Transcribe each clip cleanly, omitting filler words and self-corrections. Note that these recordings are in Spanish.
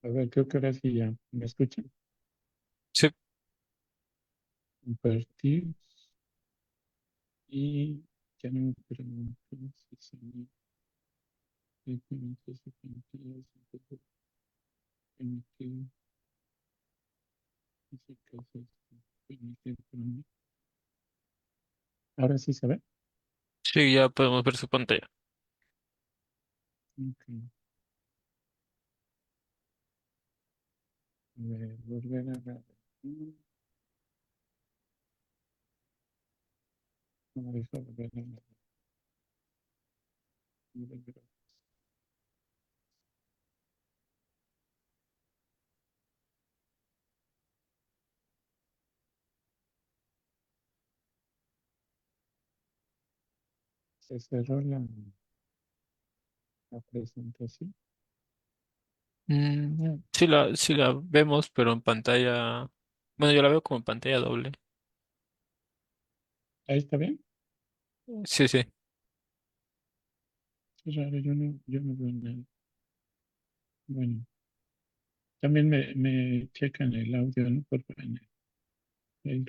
A ver, creo que ahora sí ya me escuchan. Sí. Compartir y ya no me pregunto si son documentos definitivos, entonces permitir, en ese caso, permitir para mí. Ahora sí se ve. Sí, ya podemos ver su pantalla. Ok. A ver, volver a ver. No, deja volver a ver. Se cerró la presentación. Sí la vemos, pero en pantalla. Bueno, yo la veo como en pantalla doble. Ahí está bien. Sí, sí. Es raro, yo no veo nada. Bueno, también me checan el audio, ¿no? Por favor. Ahí.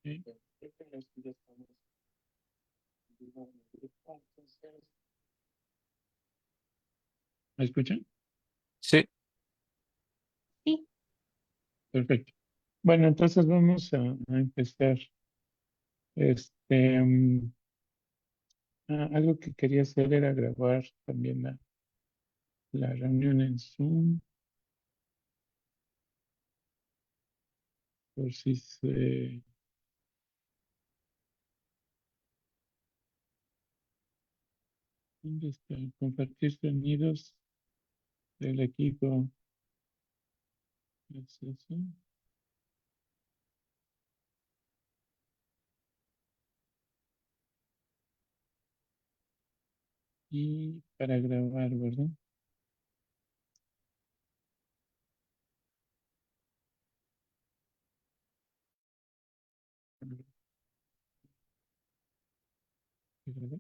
Sí, creo que ya estamos en vivo en el grupo, entonces, ¿me escuchan? Sí. Sí. Perfecto. Bueno, entonces vamos a empezar. Este, algo que quería hacer era grabar también la reunión en Zoom, por si se... ¿Dónde está? Compartir sonidos del equipo. ¿Es eso? Y para grabar, ¿verdad? ¿Grabar?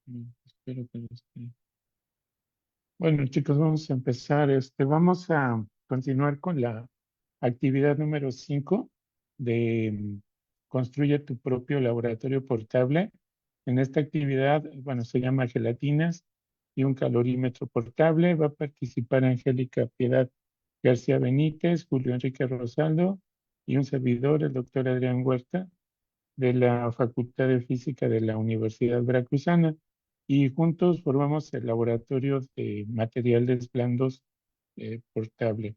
No, espero que lo esté. Bueno, chicos, vamos a empezar. Vamos a continuar con la actividad número 5 de construye tu propio laboratorio portable. En esta actividad, bueno, se llama gelatinas y un calorímetro portable. Va a participar Angélica Piedad García Benítez, Julio Enrique Rosaldo y un servidor, el doctor Adrián Huerta, de la Facultad de Física de la Universidad Veracruzana, y juntos formamos el laboratorio de materiales blandos portable.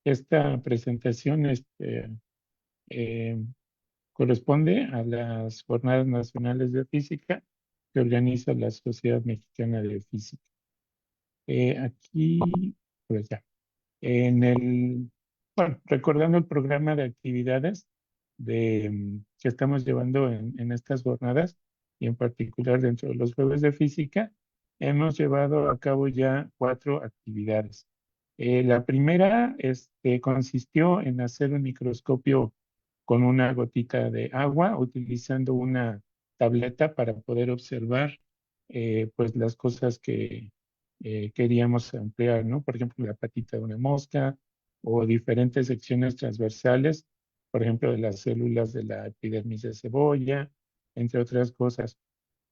Esta presentación eh, corresponde a las Jornadas Nacionales de Física que organiza la Sociedad Mexicana de Física. Aquí, pues ya. Bueno, recordando el programa de actividades que estamos llevando en estas jornadas y en particular dentro de los jueves de física, hemos llevado a cabo ya 4 actividades. La primera consistió en hacer un microscopio con una gotita de agua, utilizando una tableta para poder observar pues las cosas que queríamos ampliar, ¿no? Por ejemplo, la patita de una mosca o diferentes secciones transversales, por ejemplo, de las células de la epidermis de cebolla, entre otras cosas.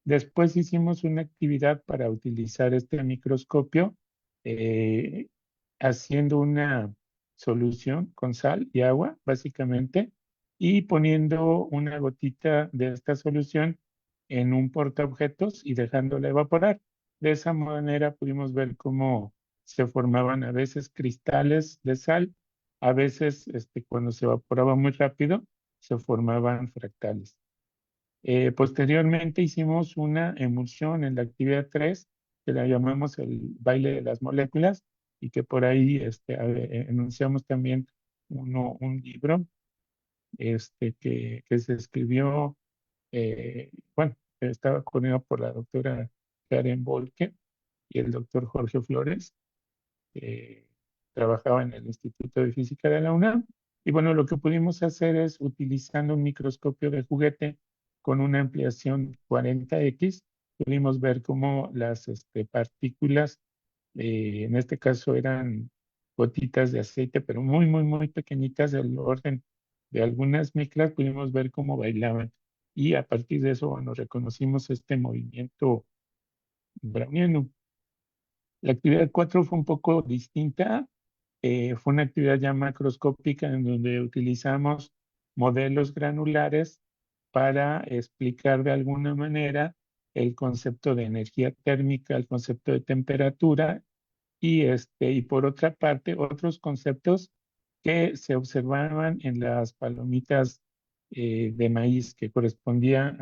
Después hicimos una actividad para utilizar este microscopio, eh, haciendo una solución con sal y agua, básicamente, y poniendo una gotita de esta solución en un portaobjetos y dejándola evaporar. De esa manera pudimos ver cómo se formaban a veces cristales de sal, a veces cuando se evaporaba muy rápido, se formaban fractales. Posteriormente hicimos una emulsión en la actividad 3 que la llamamos el baile de las moléculas, y que por ahí enunciamos también un libro que se escribió, bueno, estaba coordinado por la doctora Karen Volke, y el doctor Jorge Flores, que trabajaba en el Instituto de Física de la UNAM. Y bueno, lo que pudimos hacer es, utilizando un microscopio de juguete con una ampliación 40X, pudimos ver cómo las partículas, en este caso eran gotitas de aceite, pero muy, muy, muy pequeñitas, del orden de algunas micras, pudimos ver cómo bailaban. Y a partir de eso, bueno, reconocimos este movimiento browniano. La actividad 4 fue un poco distinta. Fue una actividad ya macroscópica en donde utilizamos modelos granulares para explicar de alguna manera el concepto de energía térmica, el concepto de temperatura y por otra parte otros conceptos que se observaban en las palomitas de maíz que correspondía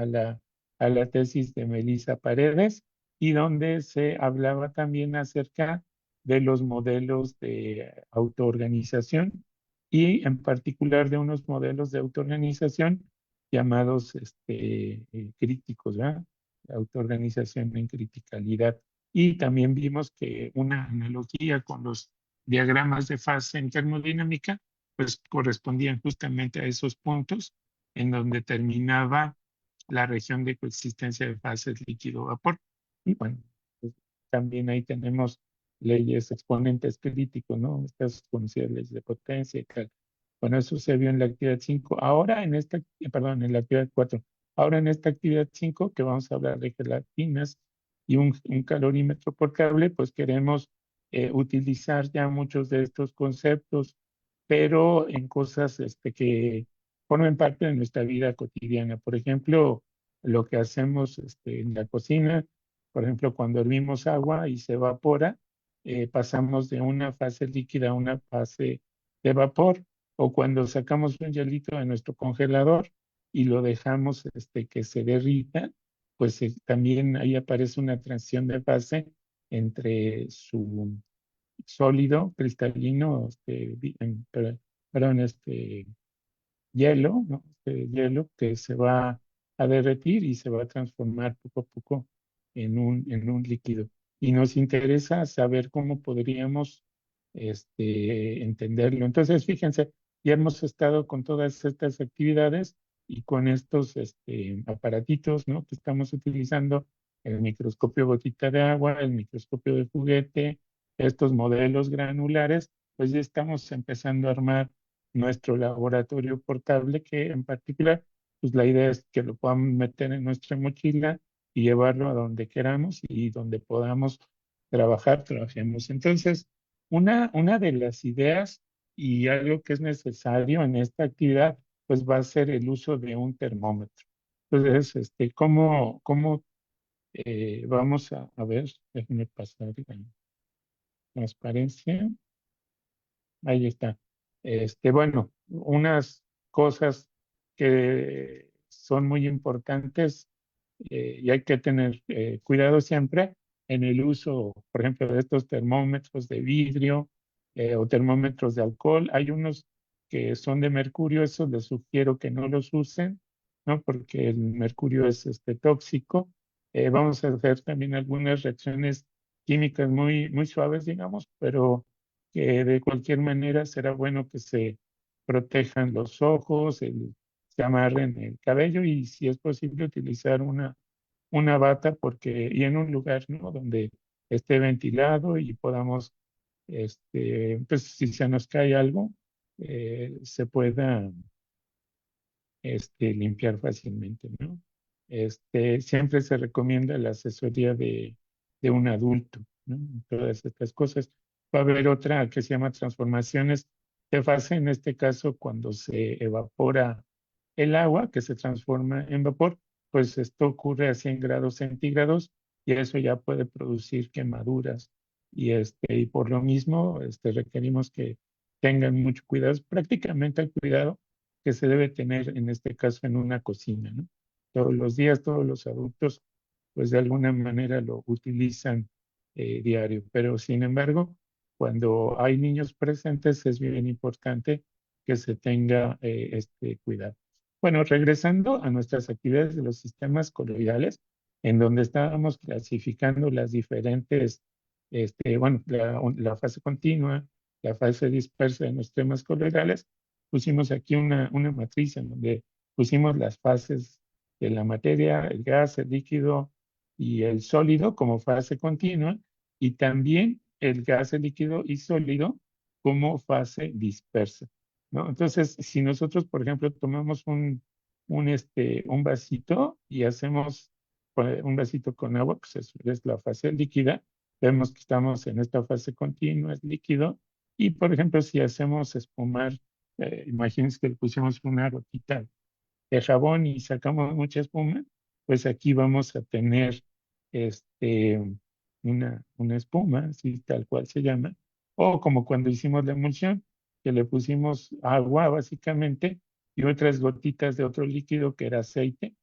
a la tesis de Melissa Paredes y donde se hablaba también acerca de los modelos de autoorganización y en particular de unos modelos de autoorganización llamados críticos, ¿verdad? Autoorganización en criticalidad. Y también vimos que una analogía con los diagramas de fase en termodinámica, pues correspondían justamente a esos puntos en donde terminaba la región de coexistencia de fases líquido-vapor. Y bueno, pues, también ahí tenemos leyes, exponentes críticos, ¿no? Estas conocidas leyes de potencia y tal. Bueno, eso se vio en la actividad 5. Ahora en esta, perdón, en la actividad 4. Ahora en esta actividad 5, que vamos a hablar de gelatinas y un calorímetro por cable, pues queremos utilizar ya muchos de estos conceptos, pero en cosas que formen parte de nuestra vida cotidiana. Por ejemplo, lo que hacemos en la cocina, por ejemplo, cuando hervimos agua y se evapora, pasamos de una fase líquida a una fase de vapor, o cuando sacamos un hielito de nuestro congelador y lo dejamos que se derrita, pues también ahí aparece una transición de fase entre su sólido, cristalino, perdón, hielo, ¿no? Hielo que se va a derretir y se va a transformar poco a poco en un líquido. Y nos interesa saber cómo podríamos entenderlo. Entonces, fíjense, ya hemos estado con todas estas actividades y con estos aparatitos, ¿no? Que estamos utilizando, el microscopio gotita de agua, el microscopio de juguete, estos modelos granulares, pues ya estamos empezando a armar nuestro laboratorio portable, que en particular, pues la idea es que lo podamos meter en nuestra mochila y llevarlo a donde queramos y donde podamos trabajar, trabajemos. Entonces, una de las ideas y algo que es necesario en esta actividad, pues va a ser el uso de un termómetro. Entonces, ¿cómo vamos a ver? Déjenme pasar la transparencia. Ahí está. Bueno, unas cosas que son muy importantes y hay que tener cuidado siempre en el uso, por ejemplo, de estos termómetros de vidrio o termómetros de alcohol. Hay unos que son de mercurio, esos les sugiero que no los usen, ¿no? Porque el mercurio es tóxico. Vamos a hacer también algunas reacciones químicas muy, muy suaves, digamos, pero que de cualquier manera será bueno que se protejan los ojos, se amarren el cabello y si es posible utilizar una bata porque, y en un lugar, ¿no? Donde esté ventilado y podamos, pues si se nos cae algo, se pueda limpiar fácilmente, ¿no? Siempre se recomienda la asesoría de un adulto, ¿no? Todas estas cosas. Va a haber otra que se llama transformaciones de fase, en este caso cuando se evapora el agua, que se transforma en vapor, pues esto ocurre a 100 grados centígrados y eso ya puede producir quemaduras. Y por lo mismo requerimos que tengan mucho cuidado, es prácticamente el cuidado que se debe tener en este caso en una cocina, ¿no? Todos los días, todos los adultos, pues de alguna manera lo utilizan diario, pero sin embargo, cuando hay niños presentes es bien importante que se tenga este cuidado. Bueno, regresando a nuestras actividades de los sistemas coloidales, en donde estábamos clasificando las diferentes bueno, la fase continua, la fase dispersa de los temas coloidales, pusimos aquí una matriz en donde pusimos las fases de la materia, el gas, el líquido y el sólido como fase continua, y también el gas, el líquido y sólido como fase dispersa, ¿no? Entonces, si nosotros, por ejemplo, tomamos un vasito y hacemos un vasito con agua, pues eso es la fase líquida. Vemos que estamos en esta fase continua, es líquido. Y, por ejemplo, si hacemos espumar, imagínense que le pusimos una gotita de jabón y sacamos mucha espuma, pues aquí vamos a tener este, una espuma, así tal cual se llama. O como cuando hicimos la emulsión, que le pusimos agua básicamente y otras gotitas de otro líquido que era aceite,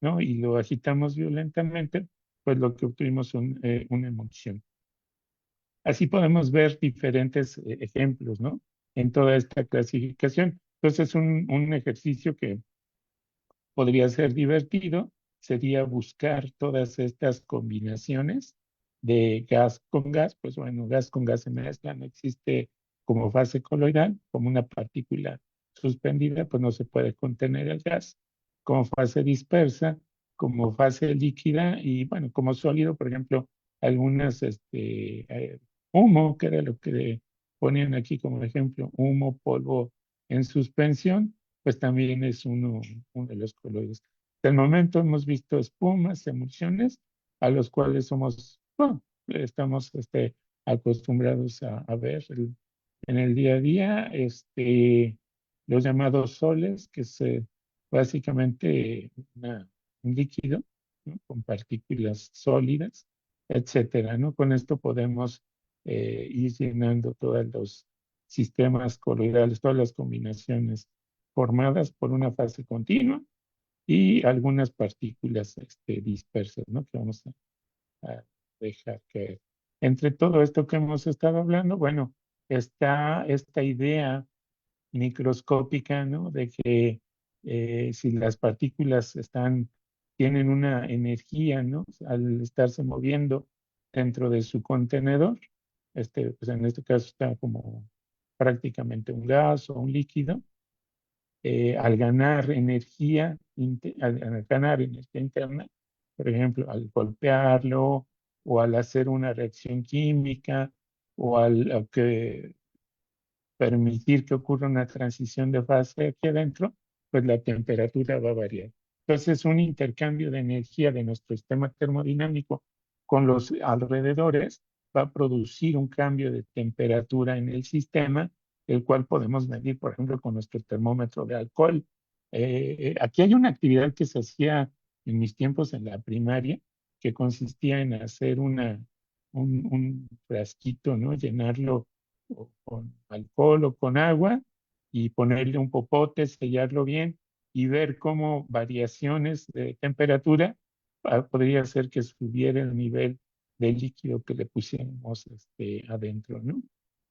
¿no? Y lo agitamos violentamente, pues lo que obtuvimos una emulsión. Así podemos ver diferentes ejemplos, ¿no? En toda esta clasificación. Entonces, un ejercicio que podría ser divertido sería buscar todas estas combinaciones de gas con gas. Pues bueno, gas con gas se mezcla, no existe como fase coloidal, como una partícula suspendida, pues no se puede contener el gas. Como fase dispersa, como fase líquida y bueno, como sólido, por ejemplo, algunas, humo, que era lo que ponían aquí como ejemplo, humo, polvo en suspensión, pues también es uno de los colores. Hasta el momento hemos visto espumas, emulsiones, a los cuales bueno, estamos acostumbrados a ver en el día a día, los llamados soles, que es básicamente un líquido, ¿no? Con partículas sólidas, etcétera, ¿no? Con esto podemos ir llenando todos los sistemas coloidales, todas las combinaciones formadas por una fase continua y algunas partículas dispersas, ¿no? Que vamos a dejar que... Entre todo esto que hemos estado hablando, bueno, está esta idea microscópica, ¿no? De que si las partículas tienen una energía, ¿no? Al estarse moviendo dentro de su contenedor, pues en este caso está como prácticamente un gas o un líquido, al ganar energía, al ganar energía interna, por ejemplo, al golpearlo o al hacer una reacción química o al que permitir que ocurra una transición de fase aquí adentro, pues la temperatura va a variar. Entonces, un intercambio de energía de nuestro sistema termodinámico con los alrededores va a producir un cambio de temperatura en el sistema, el cual podemos medir, por ejemplo, con nuestro termómetro de alcohol. Aquí hay una actividad que se hacía en mis tiempos en la primaria, que consistía en hacer un frasquito, ¿no? Llenarlo o con alcohol o con agua y ponerle un popote, sellarlo bien y ver cómo variaciones de temperatura podría hacer que subiera el nivel del líquido que le pusiéramos adentro, ¿no?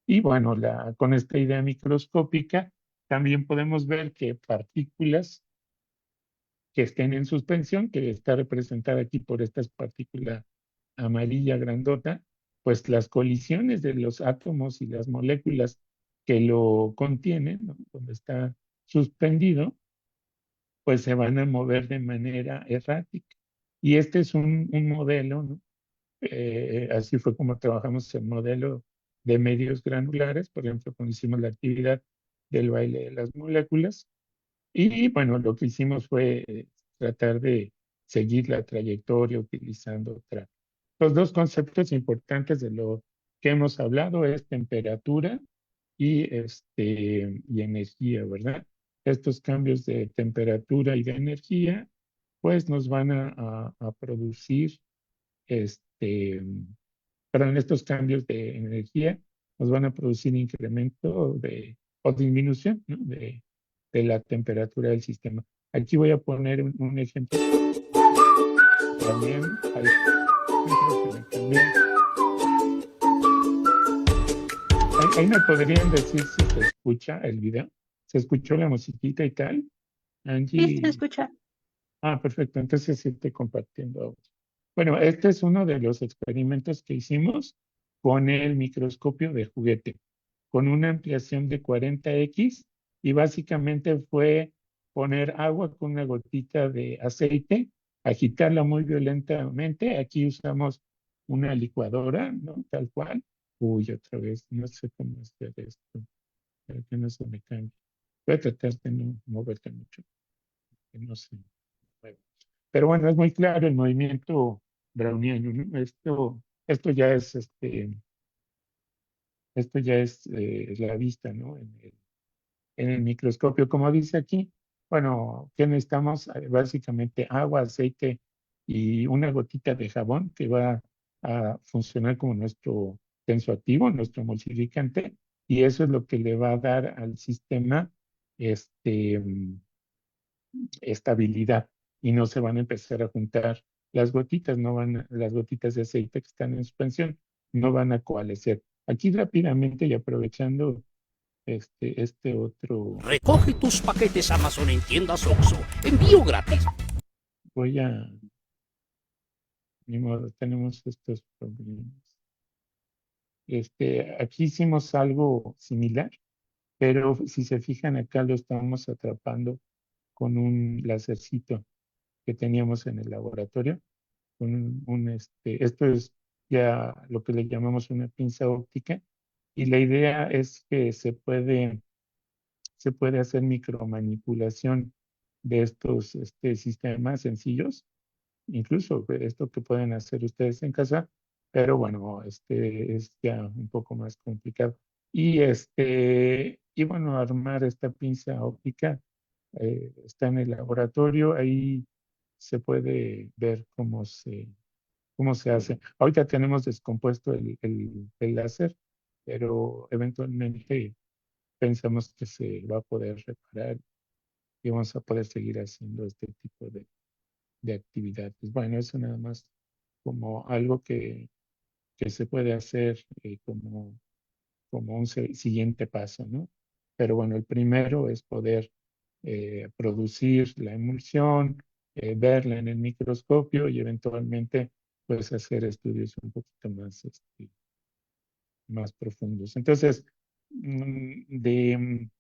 Y bueno, con esta idea microscópica también podemos ver que partículas que estén en suspensión, que está representada aquí por esta partícula amarilla grandota, pues las colisiones de los átomos y las moléculas que lo contienen, ¿no? Donde está suspendido, pues se van a mover de manera errática. Y este es un modelo, ¿no? Así fue como trabajamos el modelo de medios granulares, por ejemplo, cuando hicimos la actividad del baile de las moléculas, y bueno, lo que hicimos fue tratar de seguir la trayectoria utilizando los dos conceptos importantes de lo que hemos hablado es temperatura y energía, ¿verdad? Estos cambios de temperatura y de energía, pues nos van a producir, este, perdón, estos cambios de energía nos van a producir incremento o disminución, ¿no? De la temperatura del sistema. Aquí voy a poner un ejemplo también. Ay, creo que me cambié. Ahí me podrían decir si se escucha el video. ¿Se escuchó la musiquita y tal? Sí, se Angie. escucha. Ah, perfecto. Entonces sí estoy compartiendo. Bueno, este es uno de los experimentos que hicimos. con el microscopio de juguete, con una ampliación de 40x, y básicamente fue poner agua con una gotita de aceite, agitarla muy violentamente. Aquí usamos una licuadora, ¿no? Tal cual. Uy, otra vez, no sé cómo hacer esto, para que no se me cambie. Voy a tratar de no moverte mucho, que no se mueva. Pero bueno, es muy claro el movimiento browniano, ¿no? Esto ya es la vista, ¿no? En el microscopio, como dice aquí. Bueno, ¿qué necesitamos? Básicamente agua, aceite y una gotita de jabón que va a funcionar como nuestro tensoactivo, nuestro emulsificante, y eso es lo que le va a dar al sistema este, estabilidad, y no se van a empezar a juntar las gotitas, las gotitas de aceite que están en suspensión no van a coalescer. Aquí rápidamente y aprovechando este otro, Recoge tus paquetes Amazon en tiendas Oxxo. Envío gratis. voy a, ni modo, tenemos estos problemas. Aquí hicimos algo similar, pero si se fijan acá lo estamos atrapando con un lacercito que teníamos en el laboratorio. Esto es ya lo que le llamamos una pinza óptica, y la idea es que se puede hacer micromanipulación de estos sistemas sencillos, incluso esto que pueden hacer ustedes en casa, pero bueno, es ya un poco más complicado. Y bueno, armar esta pinza óptica está en el laboratorio, ahí se puede ver cómo se hace. Ahorita tenemos descompuesto el láser, pero eventualmente pensamos que se va a poder reparar y vamos a poder seguir haciendo este tipo de actividades. Bueno, eso nada más como algo que se puede hacer como un siguiente paso, ¿no? Pero bueno, el primero es poder producir la emulsión, verla en el microscopio y eventualmente pues hacer estudios un poquito más profundos. Entonces, en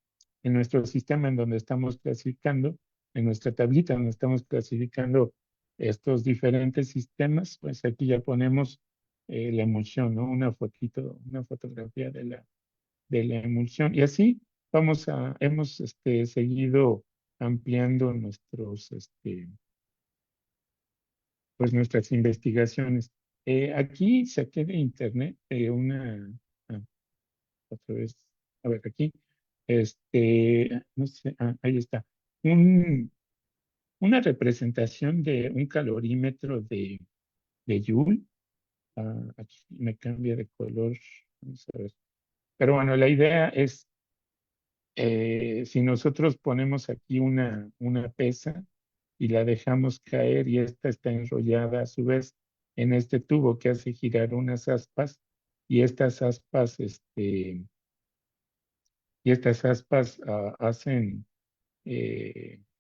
nuestro sistema en donde estamos clasificando, en nuestra tablita donde estamos clasificando estos diferentes sistemas, pues aquí ya ponemos la emulsión, ¿no? Una fotografía de la emulsión. Y así hemos seguido ampliando pues nuestras investigaciones. Aquí saqué de internet ah, otra vez, a ver, aquí, no sé, ahí está, un, una representación de un calorímetro de Joule. Aquí me cambia de color, vamos a ver. Pero bueno, la idea es, si nosotros ponemos aquí una pesa y la dejamos caer y esta está enrollada a su vez en este tubo que hace girar unas aspas, y estas aspas, hacen,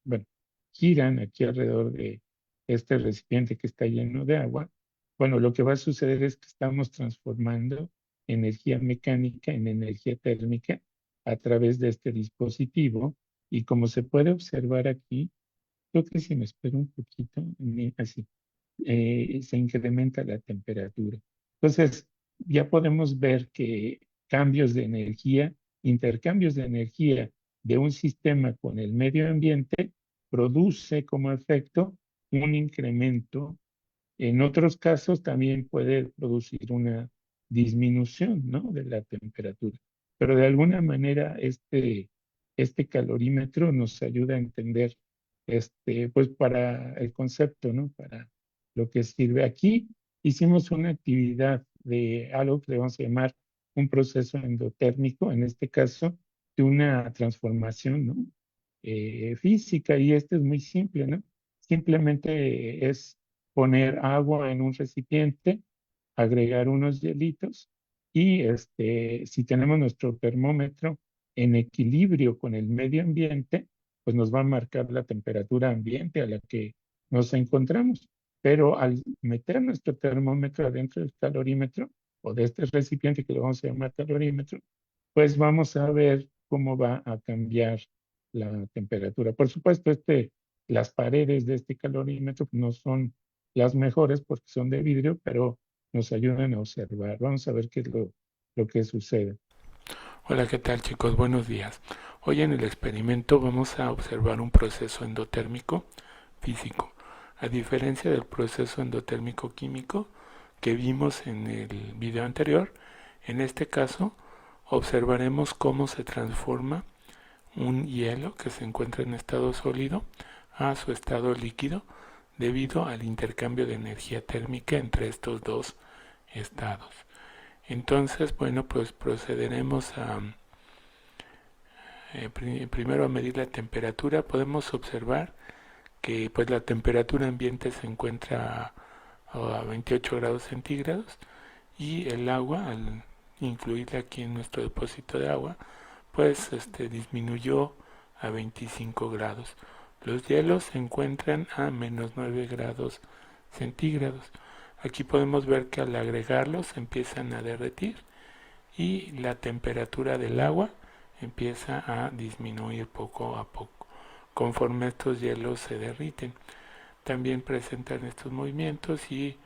bueno, giran aquí alrededor de este recipiente que está lleno de agua. Bueno, lo que va a suceder es que estamos transformando energía mecánica en energía térmica a través de este dispositivo, y como se puede observar aquí, creo que si me espero un poquito, así, se incrementa la temperatura. Entonces, ya podemos ver que intercambios de energía de un sistema con el medio ambiente produce como efecto un incremento. En otros casos también puede producir una disminución, ¿no? De la temperatura. Pero de alguna manera este calorímetro nos ayuda a entender, pues para el concepto, ¿no? Para lo que sirve. Aquí hicimos una actividad de algo que le vamos a llamar un proceso endotérmico, en este caso de una transformación, ¿no? Física, y este es muy simple, ¿no? Simplemente es poner agua en un recipiente, agregar unos hielitos, y si tenemos nuestro termómetro en equilibrio con el medio ambiente, pues nos va a marcar la temperatura ambiente a la que nos encontramos. Pero al meter nuestro termómetro adentro del calorímetro, o de este recipiente que lo vamos a llamar calorímetro, pues vamos a ver cómo va a cambiar la temperatura. Por supuesto, las paredes de este calorímetro no son las mejores porque son de vidrio, pero nos ayudan a observar. Vamos a ver qué es lo que sucede. Hola, ¿qué tal chicos? Buenos días. Hoy en el experimento vamos a observar un proceso endotérmico físico. A diferencia del proceso endotérmico químico que vimos en el video anterior, en este caso observaremos cómo se transforma un hielo que se encuentra en estado sólido a su estado líquido debido al intercambio de energía térmica entre estos dos estados. Entonces, bueno, pues procederemos a primero a medir la temperatura. Podemos observar que pues la temperatura ambiente se encuentra a 28 grados centígrados y el agua, al incluirla aquí en nuestro depósito de agua, pues disminuyó a 25 grados. Los hielos se encuentran a menos 9 grados centígrados. Aquí podemos ver que al agregarlos empiezan a derretir y la temperatura del agua empieza a disminuir poco a poco conforme estos hielos se derriten. También presentan estos movimientos y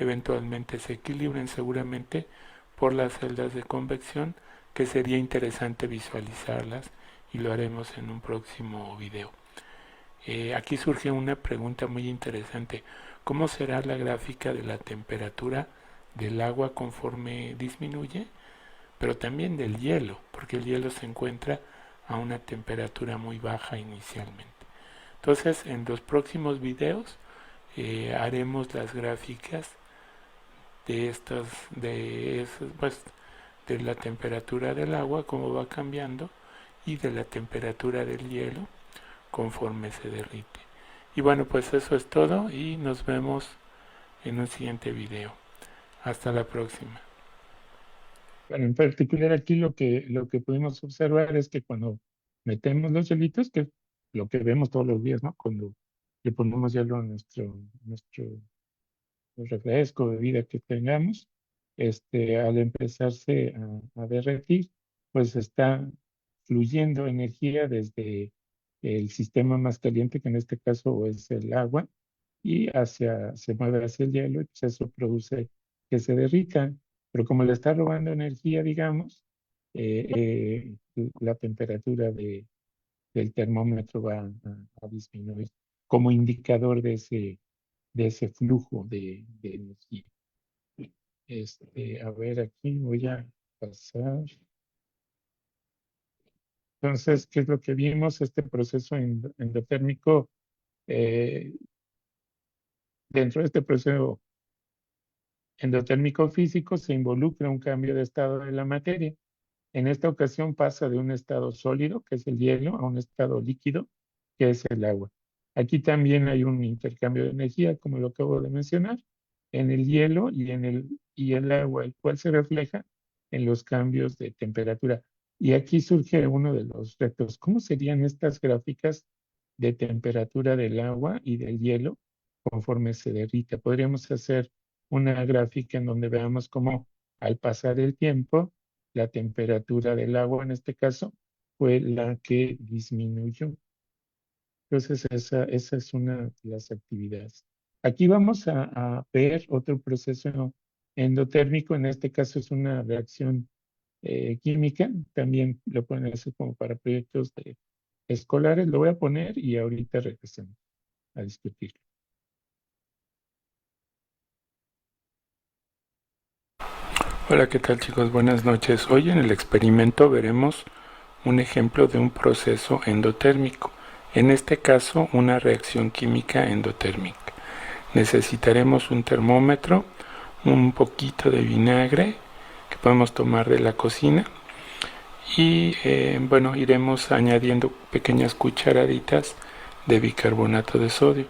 eventualmente se equilibran seguramente por las celdas de convección, que sería interesante visualizarlas y lo haremos en un próximo video. Aquí surge una pregunta muy interesante. ¿Cómo será la gráfica de la temperatura del agua conforme disminuye? Pero también del hielo, porque el hielo se encuentra a una temperatura muy baja inicialmente. Entonces, en los próximos videos haremos las gráficas de la temperatura del agua, cómo va cambiando, y de la temperatura del hielo conforme se derrite. Y bueno, pues eso es todo y nos vemos en un siguiente video. Hasta la próxima. Bueno, en particular aquí lo que pudimos observar es que cuando metemos los hielitos, que es lo que vemos todos los días, ¿no? Cuando le ponemos hielo a nuestro refresco, bebida que tengamos, al empezarse a derretir, pues está fluyendo energía desde el sistema más caliente, que en este caso es el agua, y se mueve hacia el hielo, y pues eso produce que se derrita. Pero como le está robando energía, digamos, la temperatura del termómetro va a disminuir como indicador de ese flujo de energía. A ver, aquí voy a pasar. Entonces, ¿qué es lo que vimos? Este proceso endotérmico, dentro de este proceso endotérmico físico se involucra un cambio de estado de la materia. En esta ocasión pasa de un estado sólido, que es el hielo, a un estado líquido, que es el agua. Aquí también hay un intercambio de energía, como lo acabo de mencionar, en el hielo y el agua, el cual se refleja en los cambios de temperatura. Y aquí surge uno de los retos. ¿Cómo serían estas gráficas de temperatura del agua y del hielo conforme se derrita? Podríamos hacer una gráfica en donde veamos cómo al pasar el tiempo, la temperatura del agua en este caso fue la que disminuyó. Entonces esa es una de las actividades. Aquí vamos a ver otro proceso endotérmico, en este caso es una reacción química, también lo pueden hacer como para proyectos escolares, lo voy a poner y ahorita regresamos a discutirlo. Hola, ¿qué tal chicos? Buenas noches. Hoy en el experimento veremos un ejemplo de un proceso endotérmico, en este caso una reacción química endotérmica. Necesitaremos un termómetro, un poquito de vinagre que podemos tomar de la cocina y bueno, iremos añadiendo pequeñas cucharaditas de bicarbonato de sodio.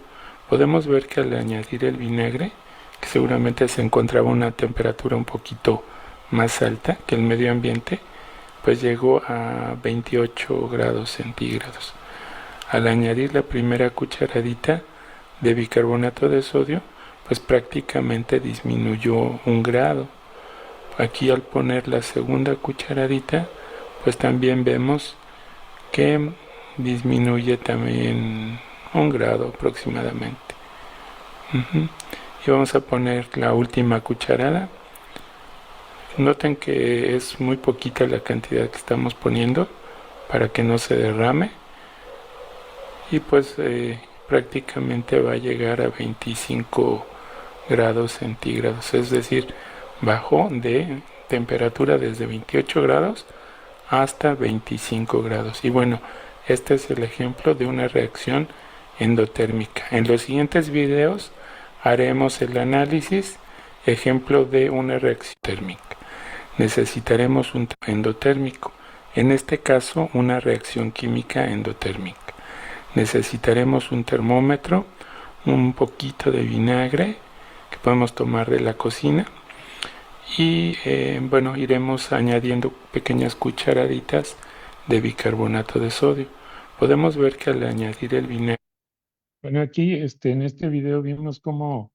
Podemos ver que al añadir el vinagre, que seguramente se encontraba a una temperatura un poquito más alta que el medio ambiente, pues llegó a 28 grados centígrados. Al añadir la primera cucharadita de bicarbonato de sodio, pues prácticamente disminuyó 1 grado. Aquí al poner la segunda cucharadita, pues también vemos que disminuye también 1 grado aproximadamente. Y vamos a poner la última cucharada. Noten que es muy poquita la cantidad que estamos poniendo para que no se derrame. Y pues prácticamente va a llegar a 25 grados centígrados, es decir, bajó de temperatura desde 28 grados hasta 25 grados. Y bueno, este es el ejemplo de una reacción endotérmica. En los siguientes videos haremos el análisis, ejemplo de una reacción térmica. Necesitaremos un endotérmico, en este caso una reacción química endotérmica. Necesitaremos un termómetro, un poquito de vinagre que podemos tomar de la cocina y bueno, iremos añadiendo pequeñas cucharaditas de bicarbonato de sodio. Podemos ver que al añadir el vinagre, Bueno, aquí en este video vimos cómo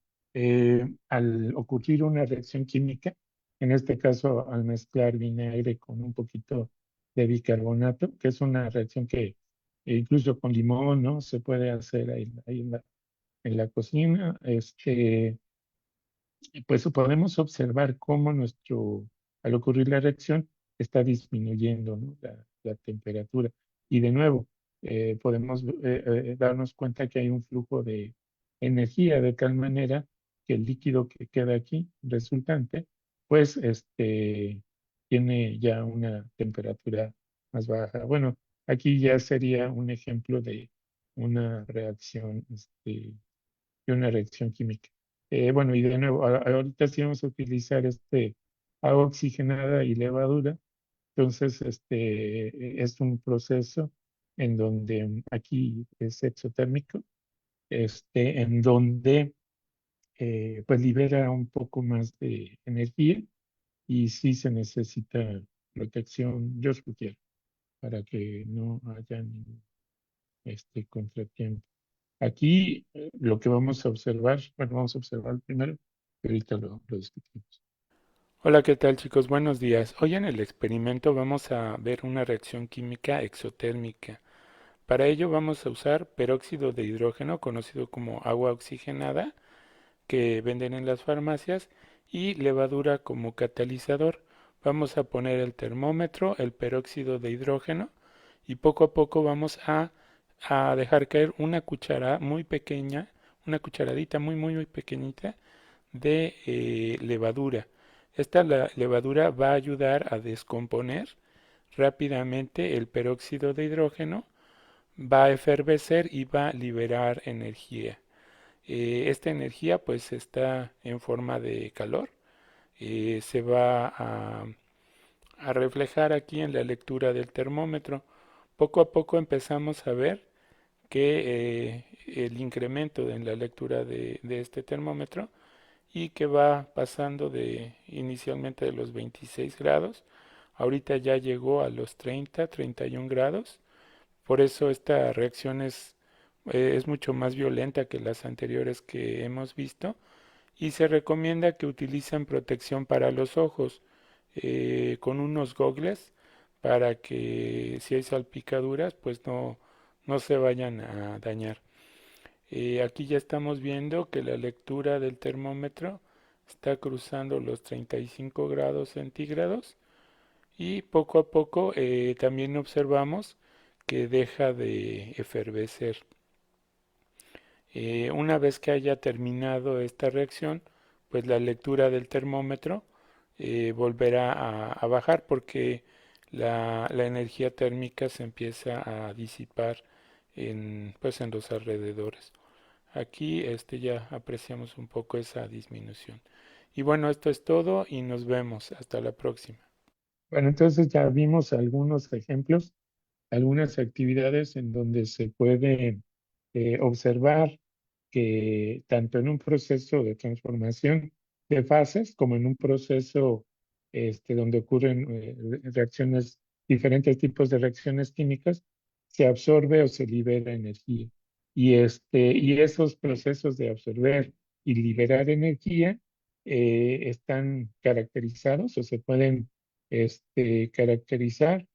al ocurrir una reacción química, en este caso al mezclar vinagre con un poquito de bicarbonato, que es una reacción que incluso con limón, ¿no? Se puede hacer ahí en la cocina. Pues podemos observar cómo al ocurrir la reacción, está disminuyendo, ¿no? La temperatura. Y de nuevo, podemos darnos cuenta que hay un flujo de energía de tal manera que el líquido que queda aquí, resultante, pues tiene ya una temperatura más baja. Bueno, aquí ya sería un ejemplo una reacción, de una reacción química. Bueno, y de nuevo, ahorita sí vamos a utilizar agua oxigenada y levadura. Entonces, es un proceso en donde aquí es exotérmico, en donde pues libera un poco más de energía y sí se necesita protección, yo sugiero, para que no haya ningún contratiempo. Aquí lo que vamos a observar, bueno, vamos a observar primero, y ahorita lo discutimos. hola, ¿qué tal chicos? Buenos días. Hoy en el experimento vamos a ver una reacción química exotérmica. Para ello vamos a usar peróxido de hidrógeno, conocido como agua oxigenada, que venden en las farmacias, y levadura como catalizador. Vamos a poner el termómetro, el peróxido de hidrógeno, y poco a poco vamos a dejar caer una cuchara muy pequeña, una cucharadita muy pequeñita de levadura. Esta levadura va a ayudar a descomponer rápidamente el peróxido de hidrógeno, va a efervecer y va a liberar energía. Esta energía pues está en forma de calor, se va a reflejar aquí en la lectura del termómetro. Poco a poco empezamos a ver que el incremento en la lectura de este termómetro y que va pasando inicialmente de los 26 grados, ahorita ya llegó a los 31 grados, por eso esta reacción es mucho más violenta que las anteriores que hemos visto y se recomienda que utilicen protección para los ojos con unos gogles para que si hay salpicaduras pues no se vayan a dañar. Aquí ya estamos viendo que la lectura del termómetro está cruzando los 35 grados centígrados y poco a poco también observamos que deja de efervecer. Una vez que haya terminado esta reacción, pues la lectura del termómetro volverá a bajar porque la energía térmica se empieza a disipar pues en los alrededores. Aquí ya apreciamos un poco esa disminución. Y bueno, esto es todo y nos vemos. Hasta la próxima. Bueno, entonces ya vimos algunos ejemplos, algunas actividades en donde se puede observar que tanto en un proceso de transformación de fases como en un proceso donde ocurren reacciones, diferentes tipos de reacciones químicas, se absorbe o se libera energía. Y esos procesos de absorber y liberar energía están caracterizados o se pueden caracterizar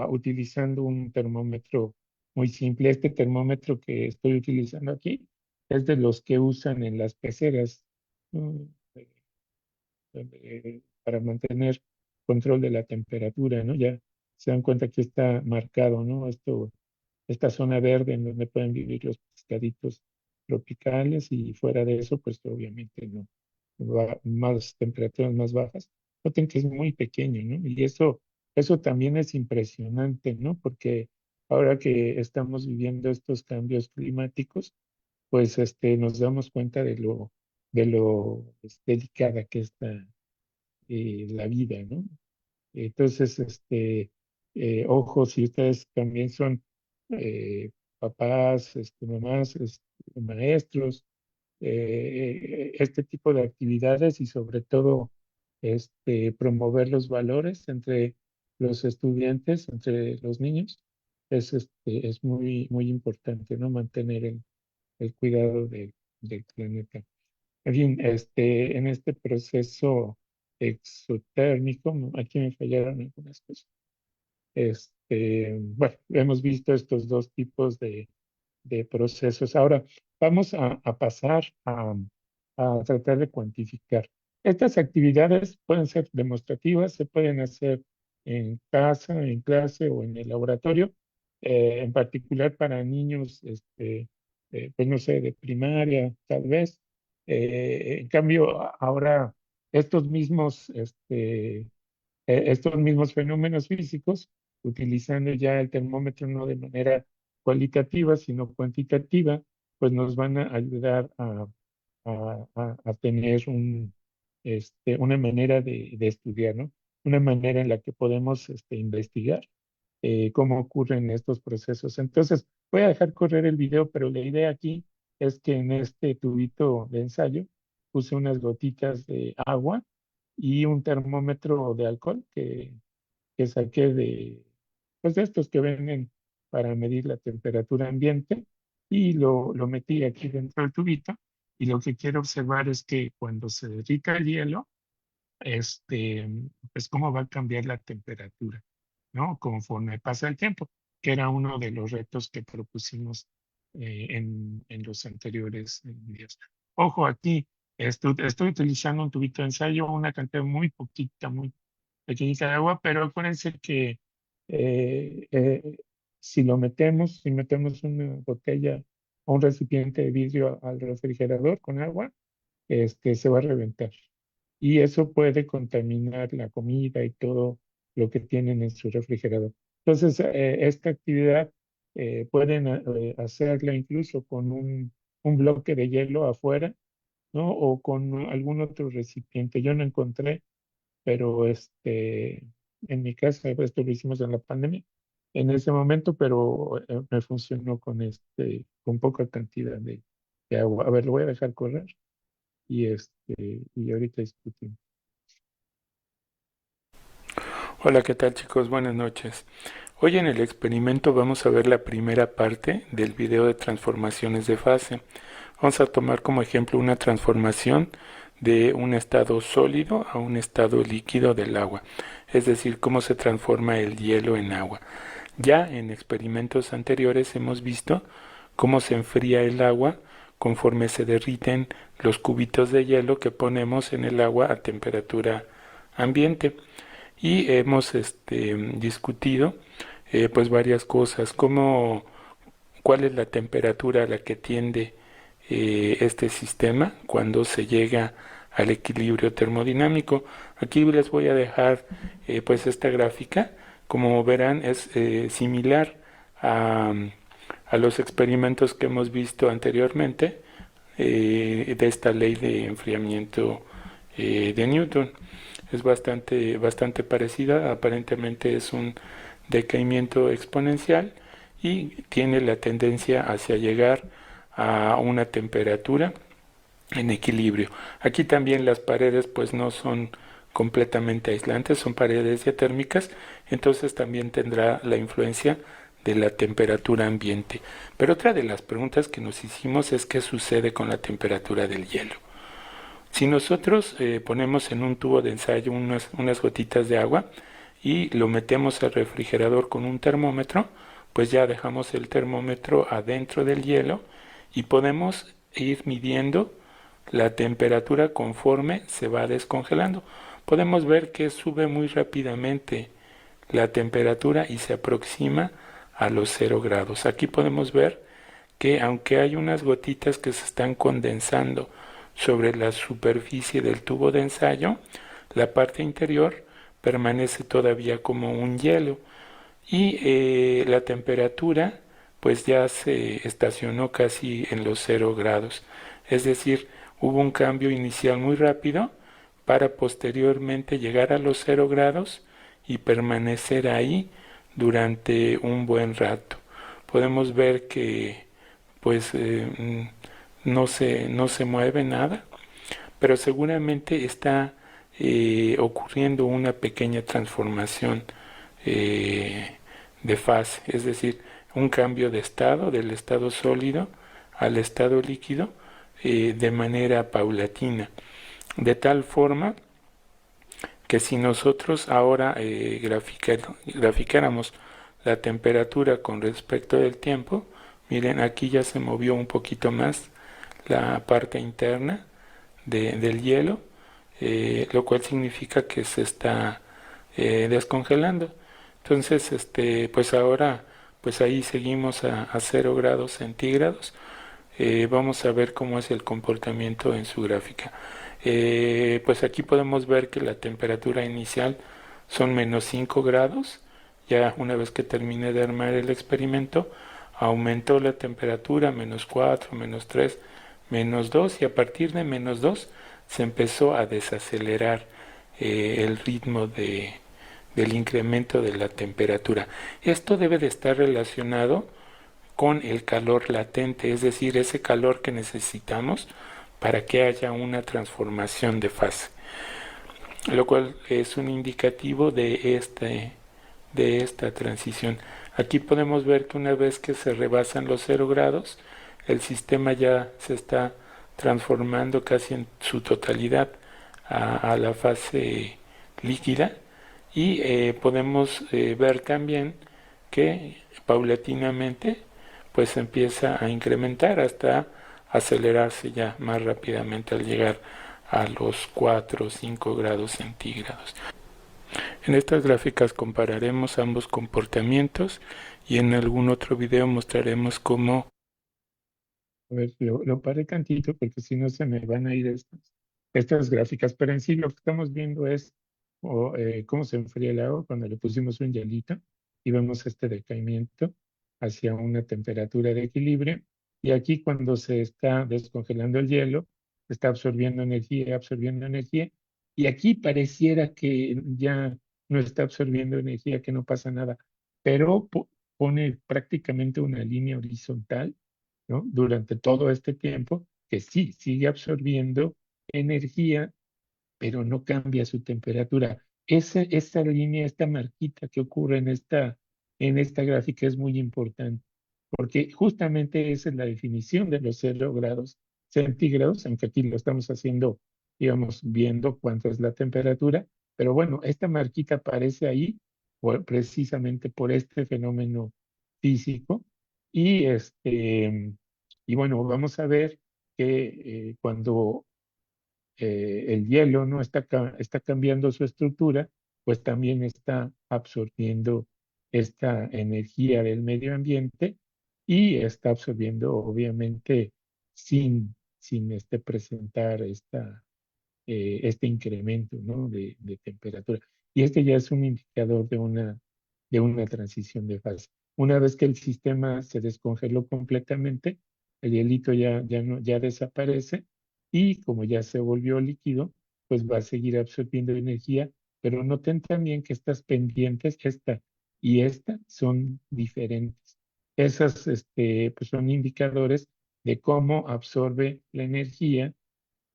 utilizando un termómetro muy simple. Este termómetro que estoy utilizando aquí es de los que usan en las peceras, ¿no? Para mantener control de la temperatura, ¿no? Ya se dan cuenta que está marcado, ¿no? Esta zona verde en donde pueden vivir los pescaditos tropicales, y fuera de eso, pues obviamente no, más temperaturas más bajas. Noten que es muy pequeño, ¿no? Y eso también es impresionante, ¿no? Porque ahora que estamos viviendo estos cambios climáticos, pues nos damos cuenta de lo delicada que está la vida, ¿no? Entonces, ojo, si ustedes también son papás, mamás, maestros, este tipo de actividades, y sobre todo promover los valores entre los estudiantes, entre los niños, es muy, muy importante, ¿no? Mantener el cuidado del planeta. En fin, en este proceso exotérmico, aquí me fallaron algunas cosas. Bueno, hemos visto estos dos tipos de procesos. Ahora vamos a pasar a tratar de cuantificar. Estas actividades pueden ser demostrativas, se pueden hacer en casa, en clase o en el laboratorio, en particular para niños, pues no sé, de primaria, tal vez. En cambio, ahora estos mismos, estos mismos fenómenos físicos, utilizando ya el termómetro no de manera cualitativa, sino cuantitativa, pues nos van a ayudar a tener una manera de estudiar, ¿no? Una manera en la que podemos investigar cómo ocurren estos procesos. Entonces, voy a dejar correr el video, pero la idea aquí es que en este tubito de ensayo puse unas gotitas de agua y un termómetro de alcohol que saqué pues de estos que venden para medir la temperatura ambiente, y lo metí aquí dentro del tubito. Y lo que quiero observar es que cuando se derrita el hielo, este, pues cómo va a cambiar la temperatura, ¿no? Conforme pasa el tiempo, que era uno de los retos que propusimos en los anteriores videos. Ojo, aquí estoy utilizando un tubito de ensayo, una cantidad muy poquita, muy pequeñita de agua, pero acuérdense que eh, eh, si metemos una botella o un recipiente de vidrio al refrigerador con agua, se va a reventar. Y eso puede contaminar la comida y todo lo que tienen en su refrigerador. Entonces, esta actividad pueden hacerla incluso con un bloque de hielo afuera, ¿no? O con algún otro recipiente. Yo no encontré, pero en mi casa, esto lo hicimos en la pandemia, en ese momento, pero me funcionó con poca cantidad de agua. A ver, lo voy a dejar correr y ahorita discutimos. Hola, ¿qué tal chicos? Buenas noches. Hoy en el experimento vamos a ver la primera parte del video de transformaciones de fase. Vamos a tomar como ejemplo una transformación de un estado sólido a un estado líquido del agua, es decir, cómo se transforma el hielo en agua. Ya en experimentos anteriores hemos visto cómo se enfría el agua conforme se derriten los cubitos de hielo que ponemos en el agua a temperatura ambiente. Y hemos discutido pues varias cosas, como cuál es la temperatura a la que tiende este sistema cuando se llega al equilibrio termodinámico. Aquí les voy a dejar pues esta gráfica. Como verán, es similar a los experimentos que hemos visto anteriormente de esta ley de enfriamiento de Newton. Es bastante parecida, aparentemente es un decaimiento exponencial y tiene la tendencia hacia llegar a una temperatura en equilibrio. Aquí también las paredes pues no son completamente aislantes, son paredes diatérmicas, entonces también tendrá la influencia de la temperatura ambiente. Pero otra de las preguntas que nos hicimos es qué sucede con la temperatura del hielo. Si nosotros ponemos en un tubo de ensayo unas gotitas de agua y lo metemos al refrigerador con un termómetro, pues ya dejamos el termómetro adentro del hielo y podemos ir midiendo la temperatura conforme se va descongelando. Podemos ver que sube muy rápidamente la temperatura y se aproxima a los 0 grados. Aquí podemos ver que aunque hay unas gotitas que se están condensando sobre la superficie del tubo de ensayo, la parte interior permanece todavía como un hielo y la temperatura pues ya se estacionó casi en los 0 grados. Es decir, hubo un cambio inicial muy rápido para posteriormente llegar a los 0 grados y permanecer ahí durante un buen rato. Podemos ver que pues no se mueve nada, pero seguramente está ocurriendo una pequeña transformación eh, de fase, es decir, un cambio de estado, del estado sólido al estado líquido, de manera paulatina, de tal forma que si nosotros ahora graficáramos la temperatura con respecto del tiempo, miren, aquí ya se movió un poquito más la parte interna del hielo, lo cual significa que se está descongelando. Entonces, pues ahora, pues ahí seguimos a 0 grados centígrados. Vamos a ver cómo es el comportamiento en su gráfica. Pues aquí podemos ver que la temperatura inicial son -5 grados. Ya una vez que terminé de armar el experimento, aumentó la temperatura -4, -3, -2 y a partir de -2 se empezó a desacelerar el ritmo del incremento de la temperatura. Esto debe de estar relacionado con el calor latente, es decir, ese calor que necesitamos para que haya una transformación de fase, lo cual es un indicativo de esta transición. Aquí podemos ver que una vez que se rebasan los 0 grados, el sistema ya se está transformando casi en su totalidad a la fase líquida y podemos ver también que paulatinamente pues empieza a incrementar hasta acelerarse ya más rápidamente al llegar a los 4 o 5 grados centígrados. En estas gráficas compararemos ambos comportamientos y en algún otro video mostraremos cómo. A ver, lo paré tantito porque si no se me van a ir estas gráficas, pero en sí lo que estamos viendo es cómo se enfría el agua cuando le pusimos un hielito y vemos este decaimiento hacia una temperatura de equilibrio. Y aquí cuando se está descongelando el hielo, está absorbiendo energía. Y aquí pareciera que ya no está absorbiendo energía, que no pasa nada, pero pone prácticamente una línea horizontal, ¿no? Durante todo este tiempo, que sí, sigue absorbiendo energía, pero no cambia su temperatura. Esa línea, esta marquita que ocurre en esta gráfica es muy importante, porque justamente esa es la definición de los 0 grados centígrados, aunque aquí lo estamos haciendo, digamos, viendo cuánto es la temperatura, pero bueno, esta marquita aparece ahí precisamente por este fenómeno físico y y bueno, vamos a ver que cuando el hielo no está cambiando su estructura, pues también está absorbiendo esta energía del medio ambiente y está absorbiendo, obviamente, sin presentar este incremento, ¿no? de temperatura. Y este ya es un indicador de una transición de fase. Una vez que el sistema se descongeló completamente, el hielito ya desaparece y como ya se volvió líquido, pues va a seguir absorbiendo energía, pero noten también que estas pendientes, esta y esta, son diferentes. Esas pues son indicadores de cómo absorbe la energía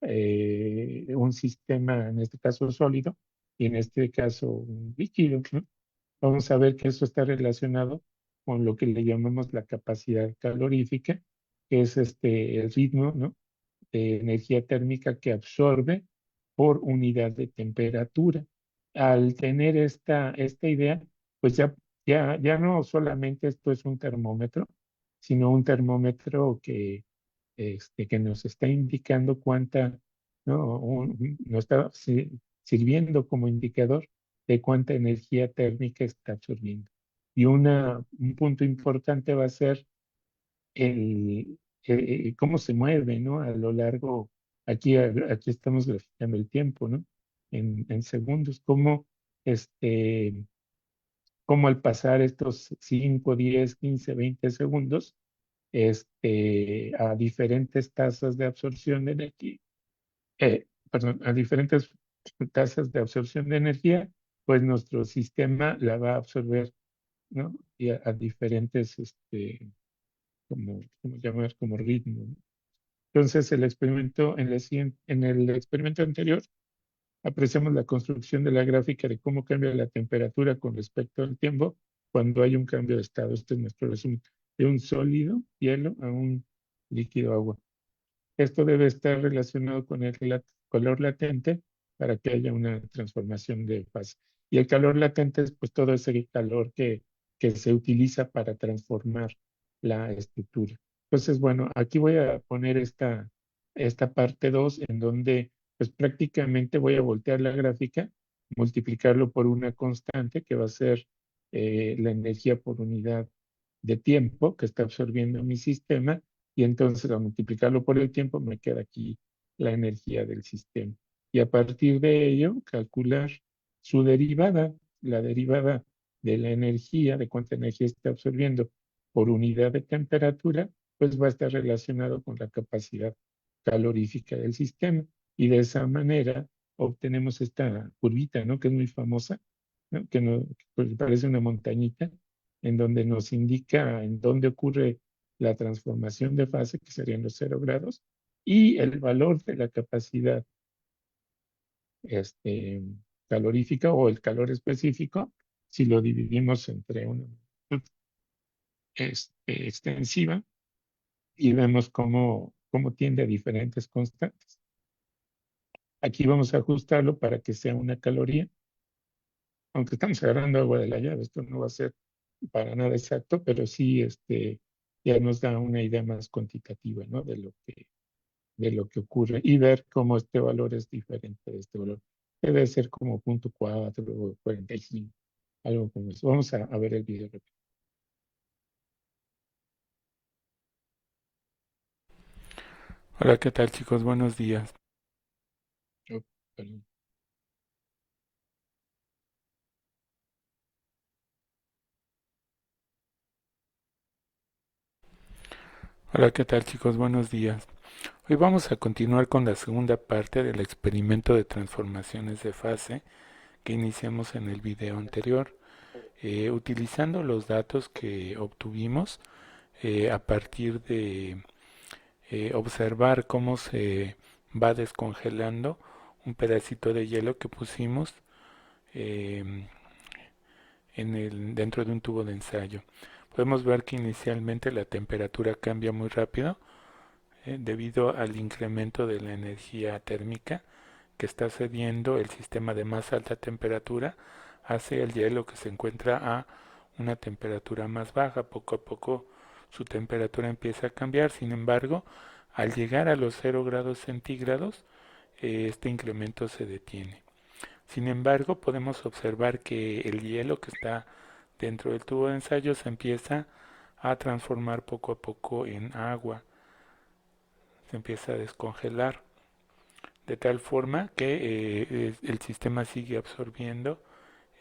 un sistema, en este caso sólido, y en este caso un líquido, ¿no? Vamos a ver que eso está relacionado con lo que le llamamos la capacidad calorífica, que es el ritmo, ¿no? de energía térmica que absorbe por unidad de temperatura. Al tener esta idea, pues ya no solamente esto es un termómetro, sino un termómetro que nos está indicando cuánta, ¿no? Nos está sirviendo como indicador de cuánta energía térmica está absorbiendo. Y un punto importante va a ser cómo se mueve, ¿no? A lo largo, aquí estamos graficando el tiempo, ¿no? En segundos, este, cómo al pasar estos 5, 10, 15, 20 segundos, a diferentes tasas de absorción de energía, perdón, a diferentes tasas de absorción de energía, pues nuestro sistema la va a absorber, ¿no? Y a diferentes, como llamar, como ritmo, ¿no? Entonces, en el experimento anterior, apreciamos la construcción de la gráfica de cómo cambia la temperatura con respecto al tiempo cuando hay un cambio de estado. Este es nuestro resumen de un sólido, hielo, a un líquido, agua. Esto debe estar relacionado con el calor latente para que haya una transformación de fase. Y el calor latente es pues todo ese calor que se utiliza para transformar la estructura. Entonces, bueno, aquí voy a poner esta parte 2 en donde pues prácticamente voy a voltear la gráfica, multiplicarlo por una constante que va a ser la energía por unidad de tiempo que está absorbiendo mi sistema y entonces al multiplicarlo por el tiempo me queda aquí la energía del sistema. Y a partir de ello, calcular su derivada, la derivada de la energía, de cuánta energía está absorbiendo por unidad de temperatura, pues va a estar relacionado con la capacidad calorífica del sistema. Y de esa manera obtenemos esta curvita, ¿no? Que es muy famosa, ¿no? Que parece una montañita, en donde nos indica en dónde ocurre la transformación de fase, que serían los 0 grados, y el valor de la capacidad este, calorífica o el calor específico, si lo dividimos entre una extensiva y vemos cómo tiende a diferentes constantes. Aquí vamos a ajustarlo para que sea una caloría, aunque estamos agarrando agua de la llave, esto no va a ser para nada exacto, pero sí ya nos da una idea más cuantitativa, ¿no? De lo que ocurre y ver cómo este valor es diferente de este valor. Debe ser como 0.4 o 45, algo como eso. Vamos a ver el video. Hola, ¿qué tal, chicos? Buenos días. Oh, perdón. Hola, ¿qué tal, chicos? Buenos días. Hoy vamos a continuar con la segunda parte del experimento de transformaciones de fase que iniciamos en el video anterior, utilizando los datos que obtuvimos a partir de observar cómo se va descongelando un pedacito de hielo que pusimos eh, dentro de un tubo de ensayo. Podemos ver que inicialmente la temperatura cambia muy rápido debido al incremento de la energía térmica que está cediendo el sistema de más alta temperatura hacia el hielo que se encuentra a una temperatura más baja. Poco a poco su temperatura empieza a cambiar, sin embargo, al llegar a los 0 grados centígrados, este incremento se detiene. Sin embargo, podemos observar que el hielo que está dentro del tubo de ensayo se empieza a transformar poco a poco en agua, se empieza a descongelar, de tal forma que el sistema sigue absorbiendo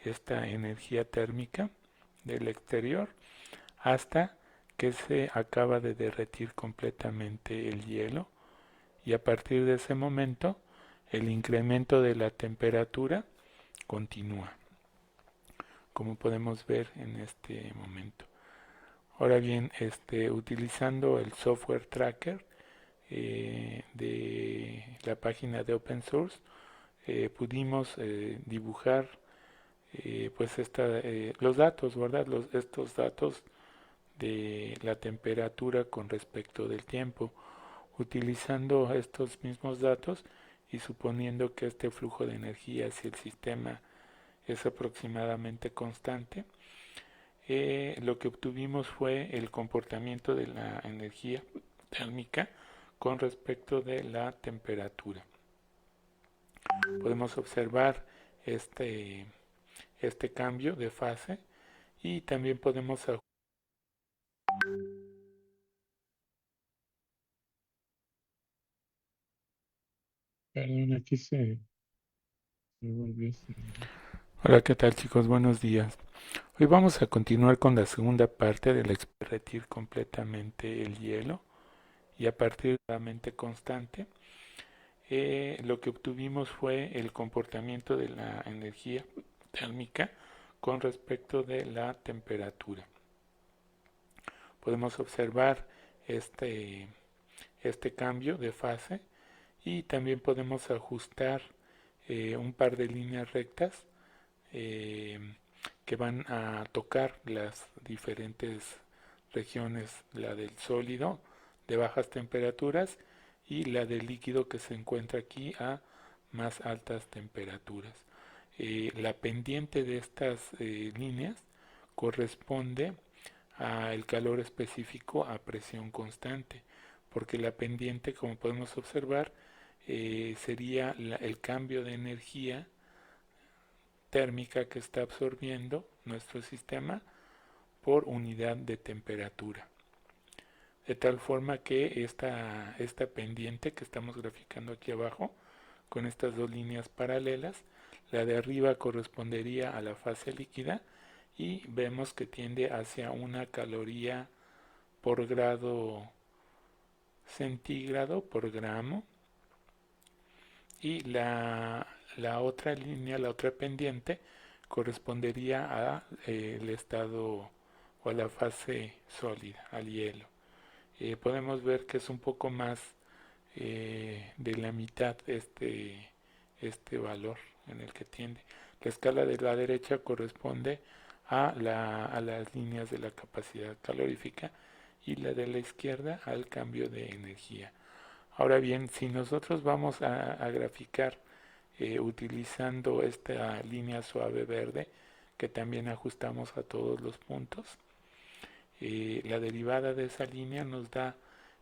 esta energía térmica del exterior hasta que se acaba de derretir completamente el hielo y a partir de ese momento el incremento de la temperatura continúa, como podemos ver en este momento. Ahora bien, utilizando el software tracker de la página de open source, pudimos dibujar pues los datos, ¿verdad? Estos datos de la temperatura con respecto del tiempo. Utilizando estos mismos datos y suponiendo que este flujo de energía hacia el sistema es aproximadamente constante, lo que obtuvimos fue el comportamiento de la energía térmica con respecto de la temperatura. Podemos observar este cambio de fase y también podemos Perdón, aquí se volvió a salir. Hola, ¿qué tal chicos? Buenos días. Hoy vamos a continuar con la segunda parte de la derretir completamente el hielo y a partir de la mente constante, lo que obtuvimos fue el comportamiento de la energía térmica con respecto de la temperatura. Podemos observar este cambio de fase y también podemos ajustar un par de líneas rectas eh, que van a tocar las diferentes regiones, la del sólido de bajas temperaturas y la del líquido que se encuentra aquí a más altas temperaturas. La pendiente de estas líneas corresponde al calor específico a presión constante, porque la pendiente, como podemos observar, sería el cambio de energía térmica que está absorbiendo nuestro sistema por unidad de temperatura. De tal forma que esta pendiente que estamos graficando aquí abajo, con estas dos líneas paralelas, la de arriba correspondería a la fase líquida y vemos que tiende hacia una caloría por grado centígrado por gramo, y la otra línea, la otra pendiente, correspondería a el estado o a la fase sólida, al hielo. Podemos ver que es un poco más de la mitad este valor en el que tiende. La escala de la derecha corresponde a las líneas de la capacidad calorífica y la de la izquierda al cambio de energía. Ahora bien, si nosotros vamos a graficar utilizando esta línea suave verde, que también ajustamos a todos los puntos, la derivada de esa línea nos da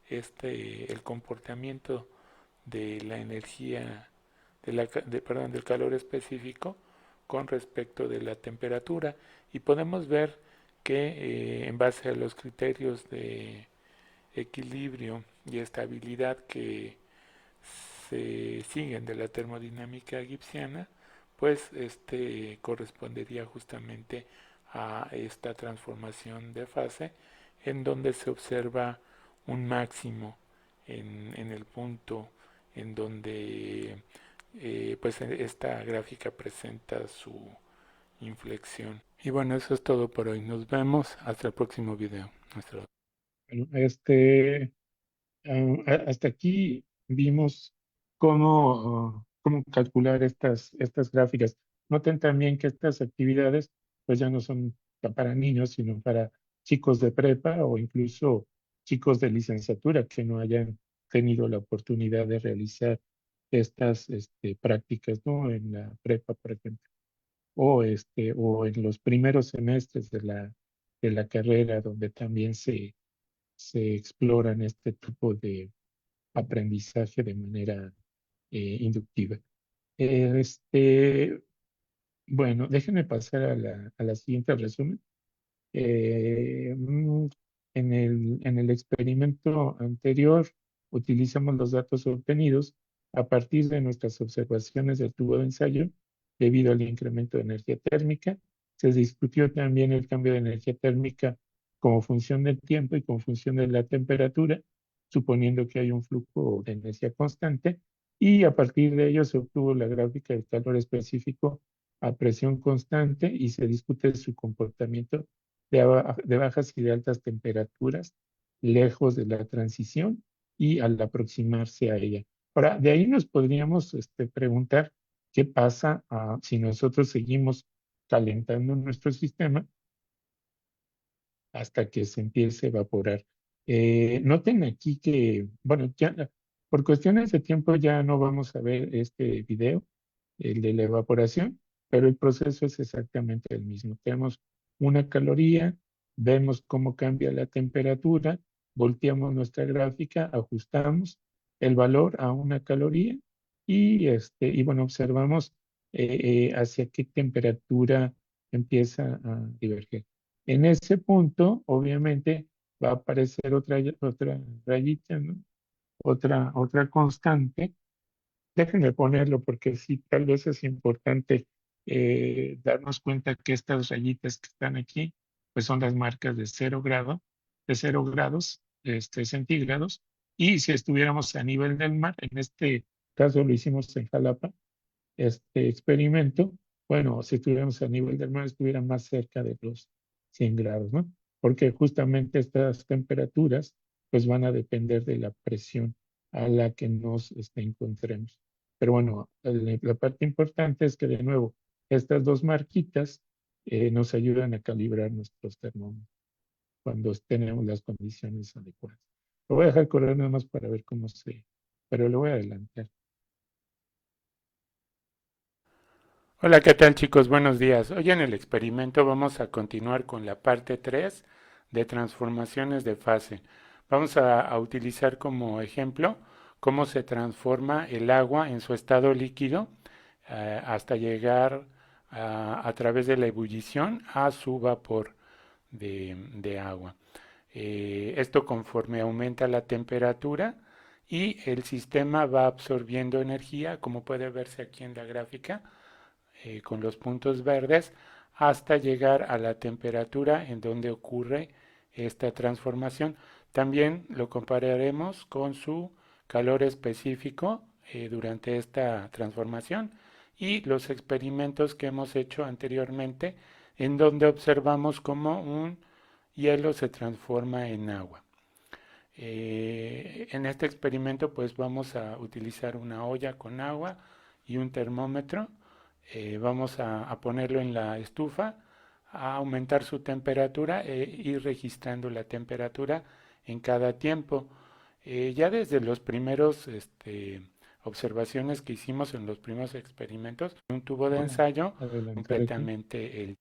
el comportamiento de la energía, del calor específico con respecto de la temperatura, y podemos ver que en base a los criterios de equilibrio y estabilidad que se siguen de la termodinámica gibsiana, pues correspondería justamente a esta transformación de fase en donde se observa un máximo en el punto en donde pues esta gráfica presenta su inflexión. Y bueno, eso es todo por hoy. Nos vemos hasta el próximo video. Bueno, hasta aquí vimos cómo calcular estas gráficas. Noten también que estas actividades pues ya no son para niños, sino para chicos de prepa o incluso chicos de licenciatura que no hayan tenido la oportunidad de realizar estas prácticas, ¿no? En la prepa, por ejemplo, o en los primeros semestres de la carrera, donde también se exploran este tipo de aprendizaje de manera inductiva. Bueno, déjenme pasar a la siguiente resumen. Eh, mm, en el experimento anterior utilizamos los datos obtenidos a partir de nuestras observaciones del tubo de ensayo debido al incremento de energía térmica. Se discutió también el cambio de energía térmica como función del tiempo y como función de la temperatura, suponiendo que hay un flujo de energía constante, y a partir de ello se obtuvo la gráfica del calor específico a presión constante y se discute su comportamiento de bajas y de altas temperaturas, lejos de la transición y al aproximarse a ella. Ahora, de ahí nos podríamos preguntar qué pasa si nosotros seguimos calentando nuestro sistema hasta que se empiece a evaporar Noten aquí que, bueno, ya por cuestiones de tiempo ya no vamos a ver este video, el de la evaporación, pero el proceso es exactamente el mismo. Tenemos una caloría, vemos cómo cambia la temperatura, volteamos nuestra gráfica, ajustamos el valor a una caloría y bueno, observamos hacia qué temperatura empieza a diverger. En ese punto, obviamente, va a aparecer otra rayita, ¿no? Otra constante. Déjenme ponerlo porque sí, tal vez es importante darnos cuenta que estas rayitas que están aquí, pues son las marcas de 0 grado, de 0 grados centígrados. Y si estuviéramos a nivel del mar, en este caso lo hicimos en Jalapa, este experimento, bueno, si estuviéramos a nivel del mar, estuviera más cerca de los 100 grados, ¿no? Porque justamente estas temperaturas, pues van a depender de la presión a la que nos encontremos. Pero bueno, la parte importante es que de nuevo, estas dos marquitas nos ayudan a calibrar nuestros termómetros cuando tenemos las condiciones adecuadas. Lo voy a dejar correr nada más para ver cómo se, pero lo voy a adelantar. Hola, ¿qué tal chicos? Buenos días. Hoy en el experimento vamos a continuar con la parte 3 de transformaciones de fase. Vamos a utilizar como ejemplo cómo se transforma el agua en su estado líquido hasta llegar a través de la ebullición a su vapor de agua. Esto conforme aumenta la temperatura y el sistema va absorbiendo energía, como puede verse aquí en la gráfica con los puntos verdes hasta llegar a la temperatura en donde ocurre esta transformación. También lo compararemos con su calor específico durante esta transformación y los experimentos que hemos hecho anteriormente en donde observamos cómo un hielo se transforma en agua. En este experimento pues vamos a utilizar una olla con agua y un termómetro. Vamos a ponerlo en la estufa, a aumentar su temperatura e ir registrando la temperatura en cada tiempo. Ya desde los primeros observaciones que hicimos en los primeros experimentos, un tubo de Voy ensayo a adelantar aquí. completamente el...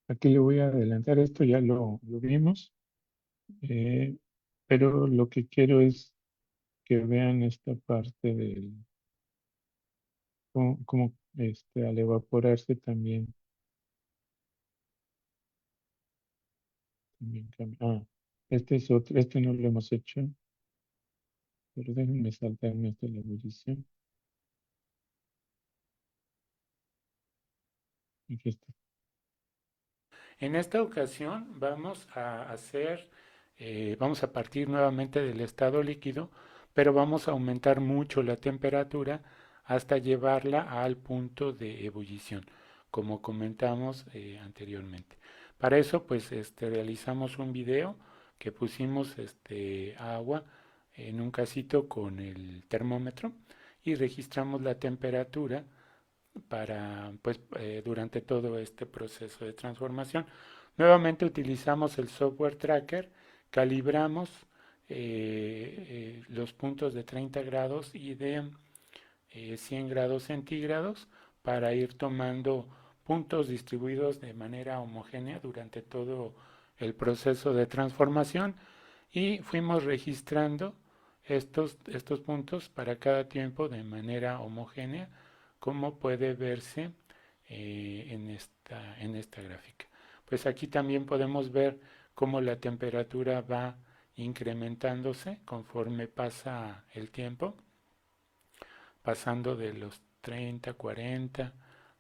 Aquí le voy a adelantar esto, ya lo vimos, eh, pero lo que quiero es que vean esta parte del, cómo, al evaporarse también cambia. Este es otro, este no lo hemos hecho, pero déjenme saltarme hasta la ebullición. Aquí está. En esta ocasión vamos a hacer, vamos a partir nuevamente del estado líquido, pero vamos a aumentar mucho la temperatura hasta llevarla al punto de ebullición, como comentamos anteriormente. Para eso, pues, realizamos un video que pusimos agua en un casito con el termómetro y registramos la temperatura para pues durante todo este proceso de transformación. Nuevamente utilizamos el software tracker, calibramos los puntos de 30 grados y de 100 grados centígrados para ir tomando puntos distribuidos de manera homogénea durante todo el proceso de transformación y fuimos registrando estos puntos para cada tiempo de manera homogénea como puede verse en esta gráfica. Pues aquí también podemos ver cómo la temperatura va incrementándose conforme pasa el tiempo, pasando de los 30, 40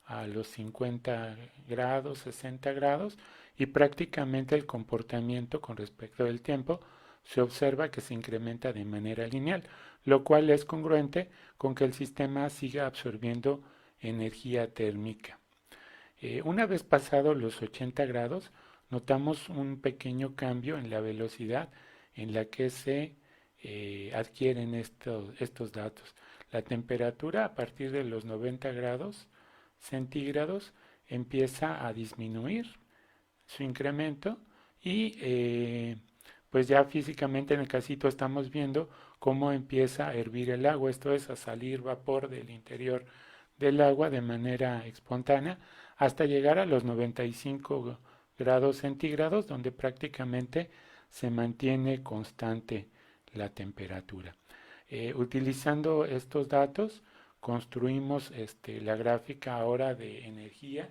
a los 50 grados, 60 grados, y prácticamente el comportamiento con respecto del tiempo se observa que se incrementa de manera lineal, lo cual es congruente con que el sistema siga absorbiendo energía térmica. Una vez pasados los 80 grados, notamos un pequeño cambio en la velocidad en la que se adquieren estos datos. La temperatura a partir de los 90 grados centígrados empieza a disminuir su incremento y pues ya físicamente en el casito estamos viendo cómo empieza a hervir el agua, esto es, a salir vapor del interior del agua de manera espontánea hasta llegar a los 95 grados centígrados, donde prácticamente se mantiene constante la temperatura. Utilizando estos datos, construimos la gráfica ahora de energía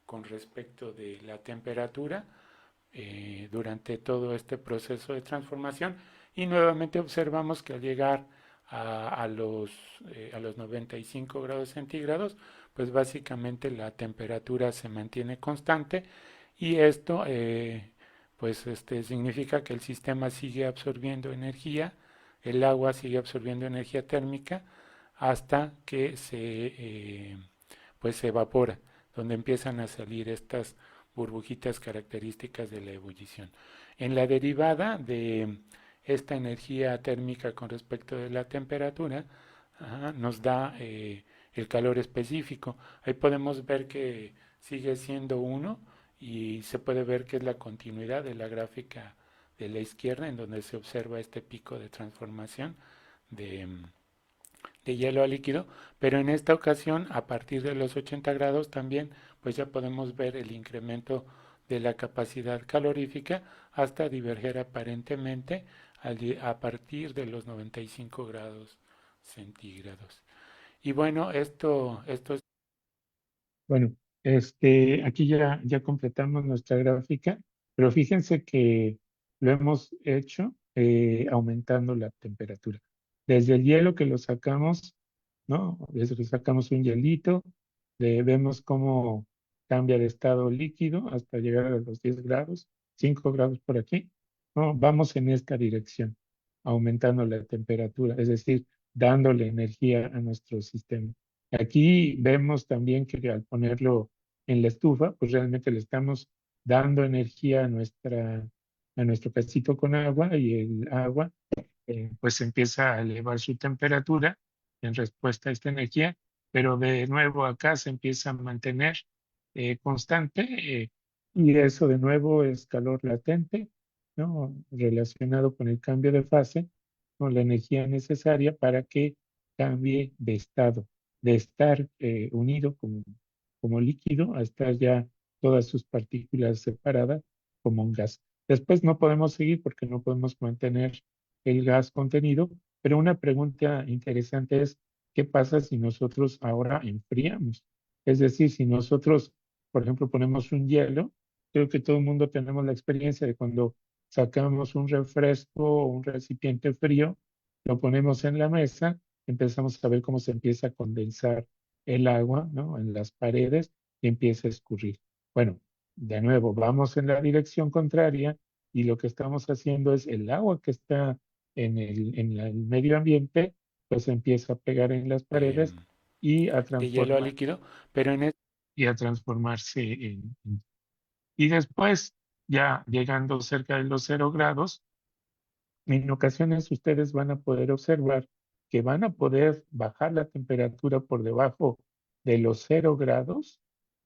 con respecto de la temperatura durante todo este proceso de transformación y nuevamente observamos que al llegar a los 95 grados centígrados, pues básicamente la temperatura se mantiene constante y esto pues significa que el sistema sigue absorbiendo energía, el agua sigue absorbiendo energía térmica hasta que pues se evapora, donde empiezan a salir estas burbujitas características de la ebullición. En la derivada de esta energía térmica con respecto de la temperatura, nos da el calor específico. Ahí podemos ver que sigue siendo 1 y se puede ver que es la continuidad de la gráfica de la izquierda en donde se observa este pico de transformación de, de hielo a líquido, pero en esta ocasión a partir de los 80 grados también pues ya podemos ver el incremento de la capacidad calorífica hasta diverger aparentemente a partir de los 95 grados centígrados. Y bueno, esto es... Bueno, aquí ya completamos nuestra gráfica, pero fíjense que lo hemos hecho aumentando la temperatura. Desde el hielo que lo sacamos, ¿no? Desde que sacamos un hielito, vemos cómo cambia de estado líquido hasta llegar a los 10 grados, 5 grados por aquí, ¿no? Vamos en esta dirección, aumentando la temperatura, es decir, dándole energía a nuestro sistema. Aquí vemos también que al ponerlo en la estufa, pues realmente le estamos dando energía a nuestro casito con agua y el agua pues empieza a elevar su temperatura en respuesta a esta energía, pero de nuevo acá se empieza a mantener constante y eso de nuevo es calor latente, ¿no? Relacionado con el cambio de fase, con la energía necesaria para que cambie de estado, de estar unido como líquido a estar ya todas sus partículas separadas como un gas. Después no podemos seguir porque no podemos mantener el gas contenido, pero una pregunta interesante es, ¿qué pasa si nosotros ahora enfriamos? Es decir, si nosotros, por ejemplo, ponemos un hielo, creo que todo el mundo tenemos la experiencia de cuando sacamos un refresco o un recipiente frío, lo ponemos en la mesa, empezamos a ver cómo se empieza a condensar el agua, ¿no? En las paredes y empieza a escurrir. Bueno, de nuevo, vamos en la dirección contraria y lo que estamos haciendo es el agua que está en el medio ambiente, pues empieza a pegar en las paredes y a de hielo a transformar líquido, pero en y a transformarse y después, ya llegando cerca de los 0 grados, en ocasiones ustedes van a poder observar que van a poder bajar la temperatura por debajo de los 0 grados,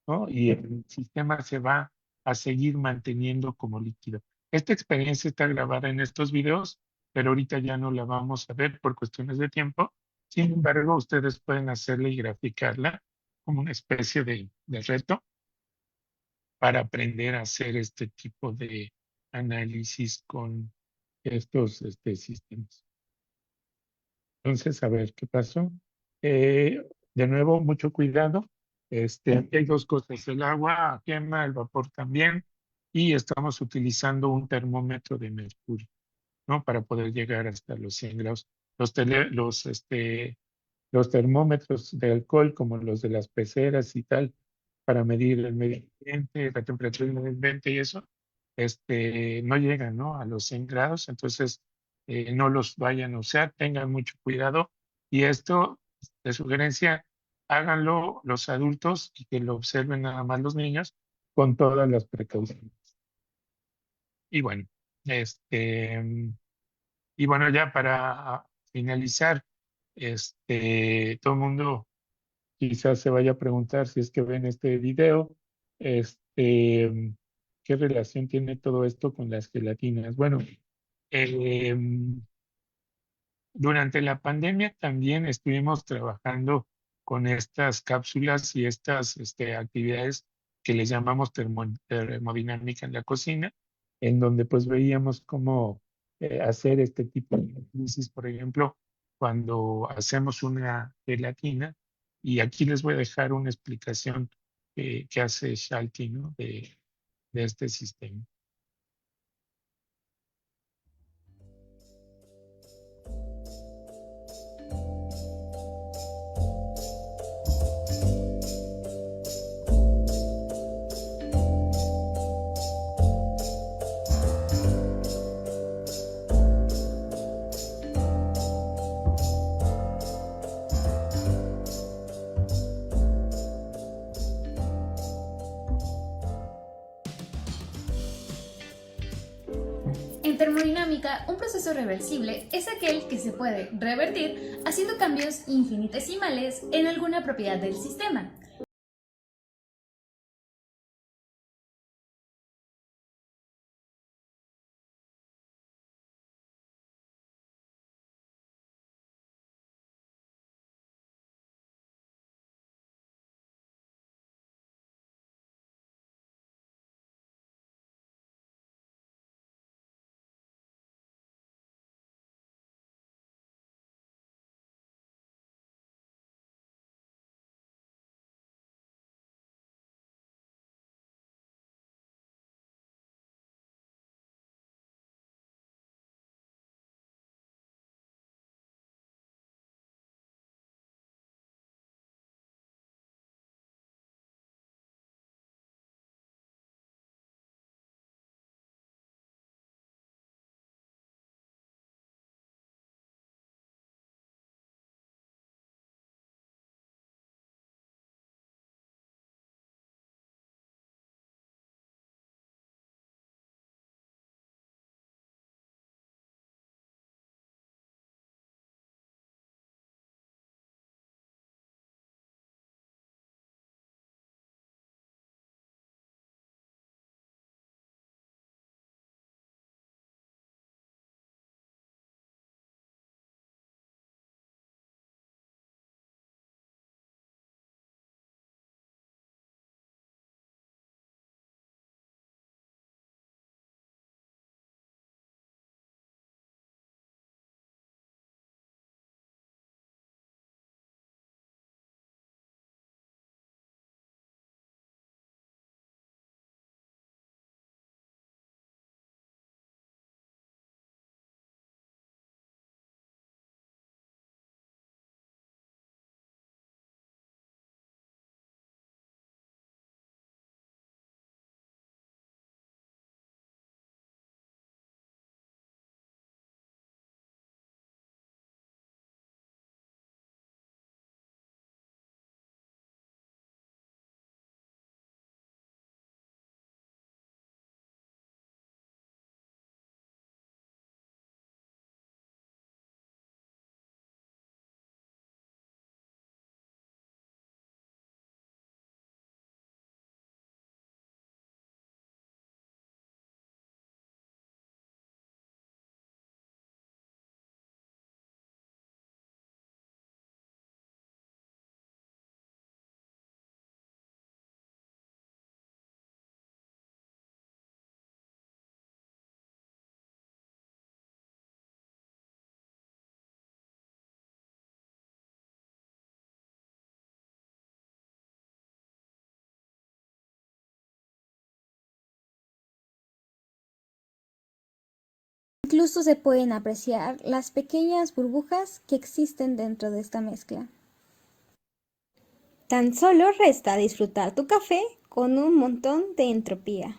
¿no? Y el sistema se va a seguir manteniendo como líquido. Esta experiencia está grabada en estos videos, pero ahorita ya no la vamos a ver por cuestiones de tiempo. Sin embargo, ustedes pueden hacerla y graficarla como una especie de reto para aprender a hacer este tipo de análisis con estos sistemas. Entonces, a ver qué pasó. De nuevo, mucho cuidado. Aquí hay dos cosas, el agua quema, el vapor también, y estamos utilizando un termómetro de mercurio, ¿no? Para poder llegar hasta los 100 grados. Los termómetros de alcohol, como los de las peceras y tal, para medir el medio ambiente, la temperatura del medio ambiente y eso, no llegan, ¿no? A los 100 grados, entonces no los vayan a usar, tengan mucho cuidado. Y esto, de sugerencia, háganlo los adultos y que lo observen nada más los niños con todas las precauciones. Y bueno, ya para finalizar, todo el mundo quizás se vaya a preguntar si es que ven este video, ¿qué relación tiene todo esto con las gelatinas? Bueno, Em, Durante la pandemia también estuvimos trabajando con estas cápsulas y estas actividades que les llamamos termodinámica en la cocina, en donde pues veíamos cómo hacer este tipo de análisis, por ejemplo, cuando hacemos una gelatina, y aquí les voy a dejar una explicación que hace Shalti, ¿no? De este sistema. En termodinámica, un proceso reversible es aquel que se puede revertir haciendo cambios infinitesimales en alguna propiedad del sistema. Incluso se pueden apreciar las pequeñas burbujas que existen dentro de esta mezcla. Tan solo resta disfrutar tu café con un montón de entropía.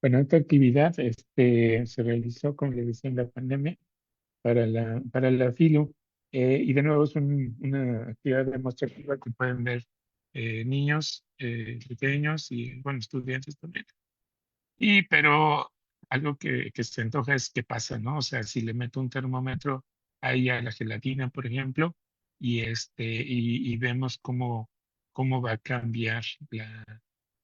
Bueno, esta actividad se realizó, como le decía, en la pandemia para la FILU. Y de nuevo es una actividad demostrativa que pueden ver niños pequeños y, bueno, estudiantes también. Pero algo que se antoja es qué pasa, ¿no? O sea, si le meto un termómetro ahí a la gelatina, por ejemplo, y vemos cómo va a cambiar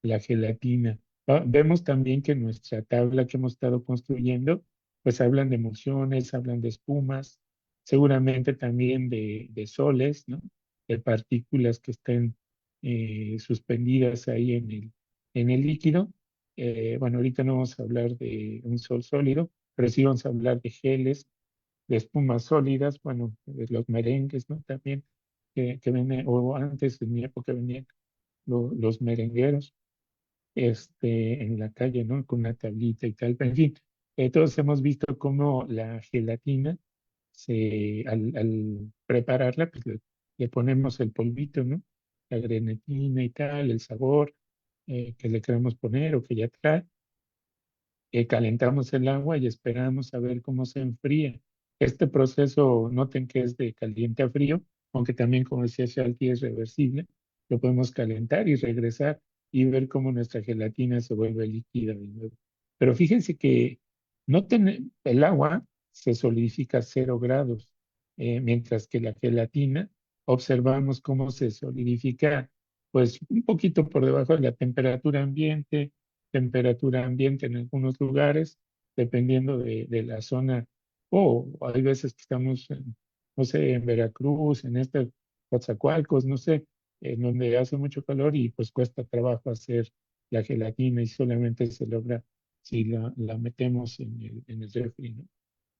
la gelatina. Vemos también que nuestra tabla que hemos estado construyendo, pues hablan de emulsiones, hablan de espumas, seguramente también de soles, ¿no? De partículas que estén suspendidas ahí en el líquido. Bueno, ahorita no vamos a hablar de un sol sólido, pero sí vamos a hablar de geles, de espumas sólidas, bueno, de los merengues, ¿no? También que viene, o antes en mi época venían los merengueros, en la calle, ¿no? Con una tablita y tal. Pero en fin, todos hemos visto cómo la gelatina, al prepararla, pues le ponemos el polvito, ¿no? La grenetina y tal, el sabor que le queremos poner o que ya trae. Calentamos el agua y esperamos a ver cómo se enfría. Este proceso, noten que es de caliente a frío, aunque también, como decía Shalti, es reversible. Lo podemos calentar y regresar y ver cómo nuestra gelatina se vuelve líquida de nuevo. Pero fíjense que el agua se solidifica a 0 grados, mientras que la gelatina observamos cómo se solidifica, pues un poquito por debajo de la temperatura ambiente en algunos lugares, dependiendo de la zona. O hay veces que estamos, no sé, en Veracruz, en Coatzacoalcos, no sé, en donde hace mucho calor y pues cuesta trabajo hacer la gelatina y solamente se logra si la metemos en el refri, ¿no?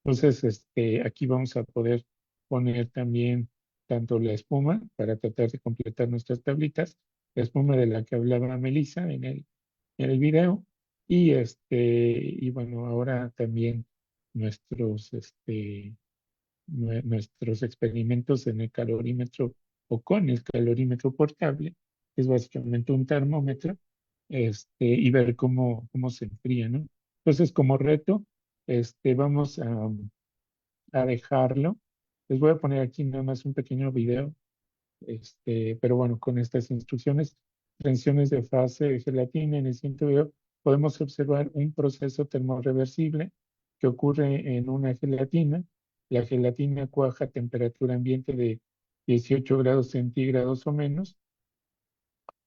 Entonces, aquí vamos a poder poner también tanto la espuma para tratar de completar nuestras tablitas, la espuma de la que hablaba Melissa en el video, y bueno, ahora también nuestros, nuestros experimentos en el calorímetro o con el calorímetro portable, que es básicamente un termómetro, y ver cómo se enfría, ¿no? Entonces, como reto, vamos a dejarlo. Les voy a poner aquí nada más un pequeño video, pero bueno, con estas instrucciones, transiciones de fase de gelatina en el siguiente video, podemos observar un proceso termorreversible que ocurre en una gelatina. La gelatina cuaja a temperatura ambiente de 18 grados centígrados o menos,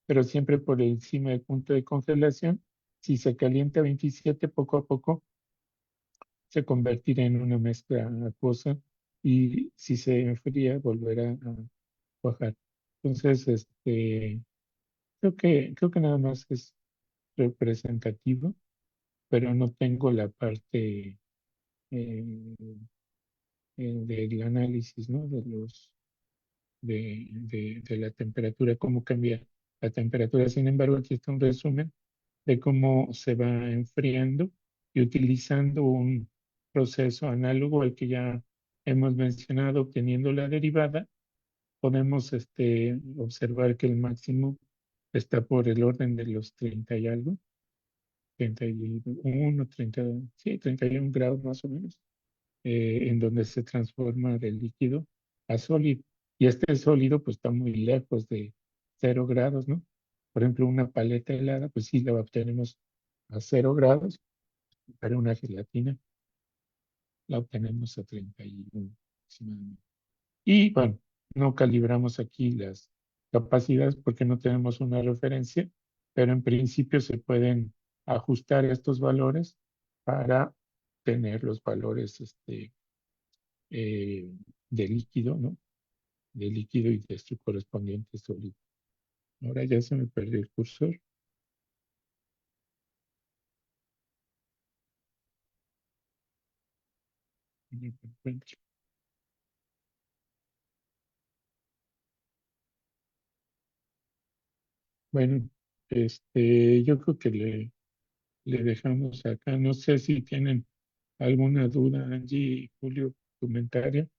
pero siempre por encima del punto de congelación. Si se calienta a 27, poco a poco se convertirá en una mezcla acuosa y si se enfría volverá a cuajar. Entonces, creo que nada más es representativo, pero no tengo la parte eh, del análisis, ¿no? De la temperatura, cómo cambia la temperatura. Sin embargo, aquí está un resumen de cómo se va enfriando y utilizando un proceso análogo al que ya hemos mencionado, obteniendo la derivada, podemos observar que el máximo está por el orden de los 30 y algo, 31, 30, sí, 31 grados más o menos, en donde se transforma del líquido a sólido. Y este sólido pues está muy lejos de 0 grados, ¿no? Por ejemplo, una paleta helada, pues sí la obtenemos a 0 grados, pero una gelatina la obtenemos a 31 aproximadamente. Y bueno, no calibramos aquí las capacidades porque no tenemos una referencia, pero en principio se pueden ajustar estos valores para tener los valores eh, de líquido, ¿no? De líquido y de su correspondiente sólido. Ahora ya se me perdió el cursor. No me encuentro. Bueno, yo creo que le dejamos acá. No sé si tienen alguna duda, Angie y Julio, comentario.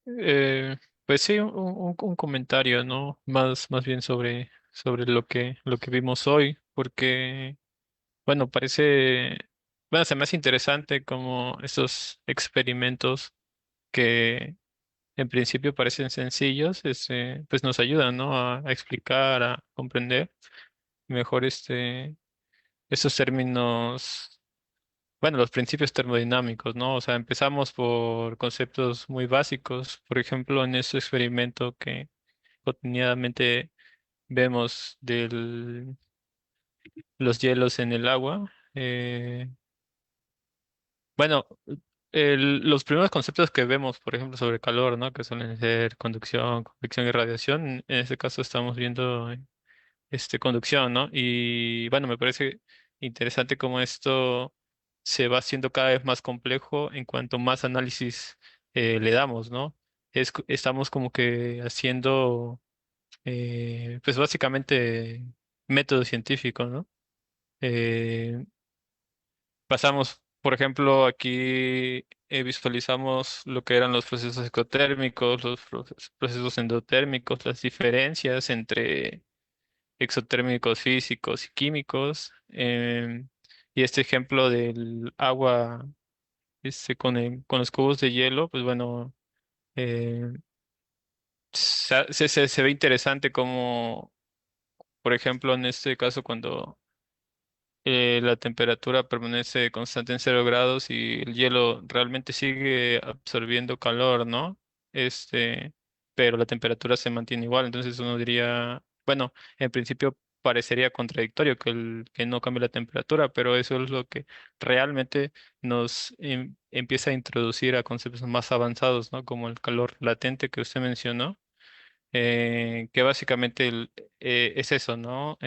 Eh, Pues sí, un comentario, ¿no? Más bien sobre lo que vimos hoy, porque, bueno, bueno, se me hace interesante como estos experimentos que en principio parecen sencillos, pues nos ayudan, ¿no? A explicar, a comprender mejor estos términos, bueno, los principios termodinámicos, ¿no? O sea, empezamos por conceptos muy básicos, por ejemplo, en este experimento que cotidianamente vemos de los hielos en el agua. Bueno, los primeros conceptos que vemos, por ejemplo, sobre calor, ¿no? Que suelen ser conducción, convección y radiación. En este caso estamos viendo conducción, ¿no? Y bueno, me parece interesante cómo esto se va haciendo cada vez más complejo en cuanto más análisis le damos, ¿no? Estamos como que haciendo, pues básicamente método científico, ¿no? Eh, Pasamos, por ejemplo, aquí visualizamos lo que eran los procesos exotérmicos, los procesos endotérmicos, las diferencias entre exotérmicos físicos y químicos. Y este ejemplo del agua con los cubos de hielo, pues bueno, eh, se ve interesante como, por ejemplo, en este caso, cuando la temperatura permanece constante en 0 grados y el hielo realmente sigue absorbiendo calor, ¿no? Este, pero la temperatura se mantiene igual, entonces uno diría, bueno, en principio parecería contradictorio que no cambie la temperatura, pero eso es lo que realmente nos empieza a introducir a conceptos más avanzados, ¿no? Como el calor latente que usted mencionó, que básicamente es eso, ¿no?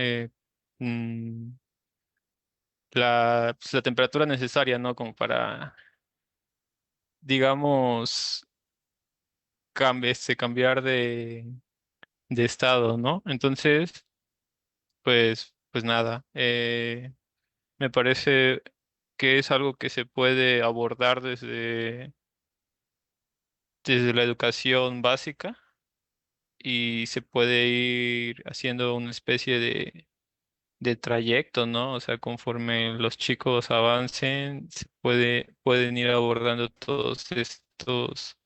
Mm, pues, la temperatura necesaria, ¿no? Como para, digamos, cambiar de estado, ¿no? Entonces, pues nada, me parece que es algo que se puede abordar desde la educación básica y se puede ir haciendo una especie de trayecto, ¿no? O sea, conforme los chicos avancen, pueden ir abordando todos estos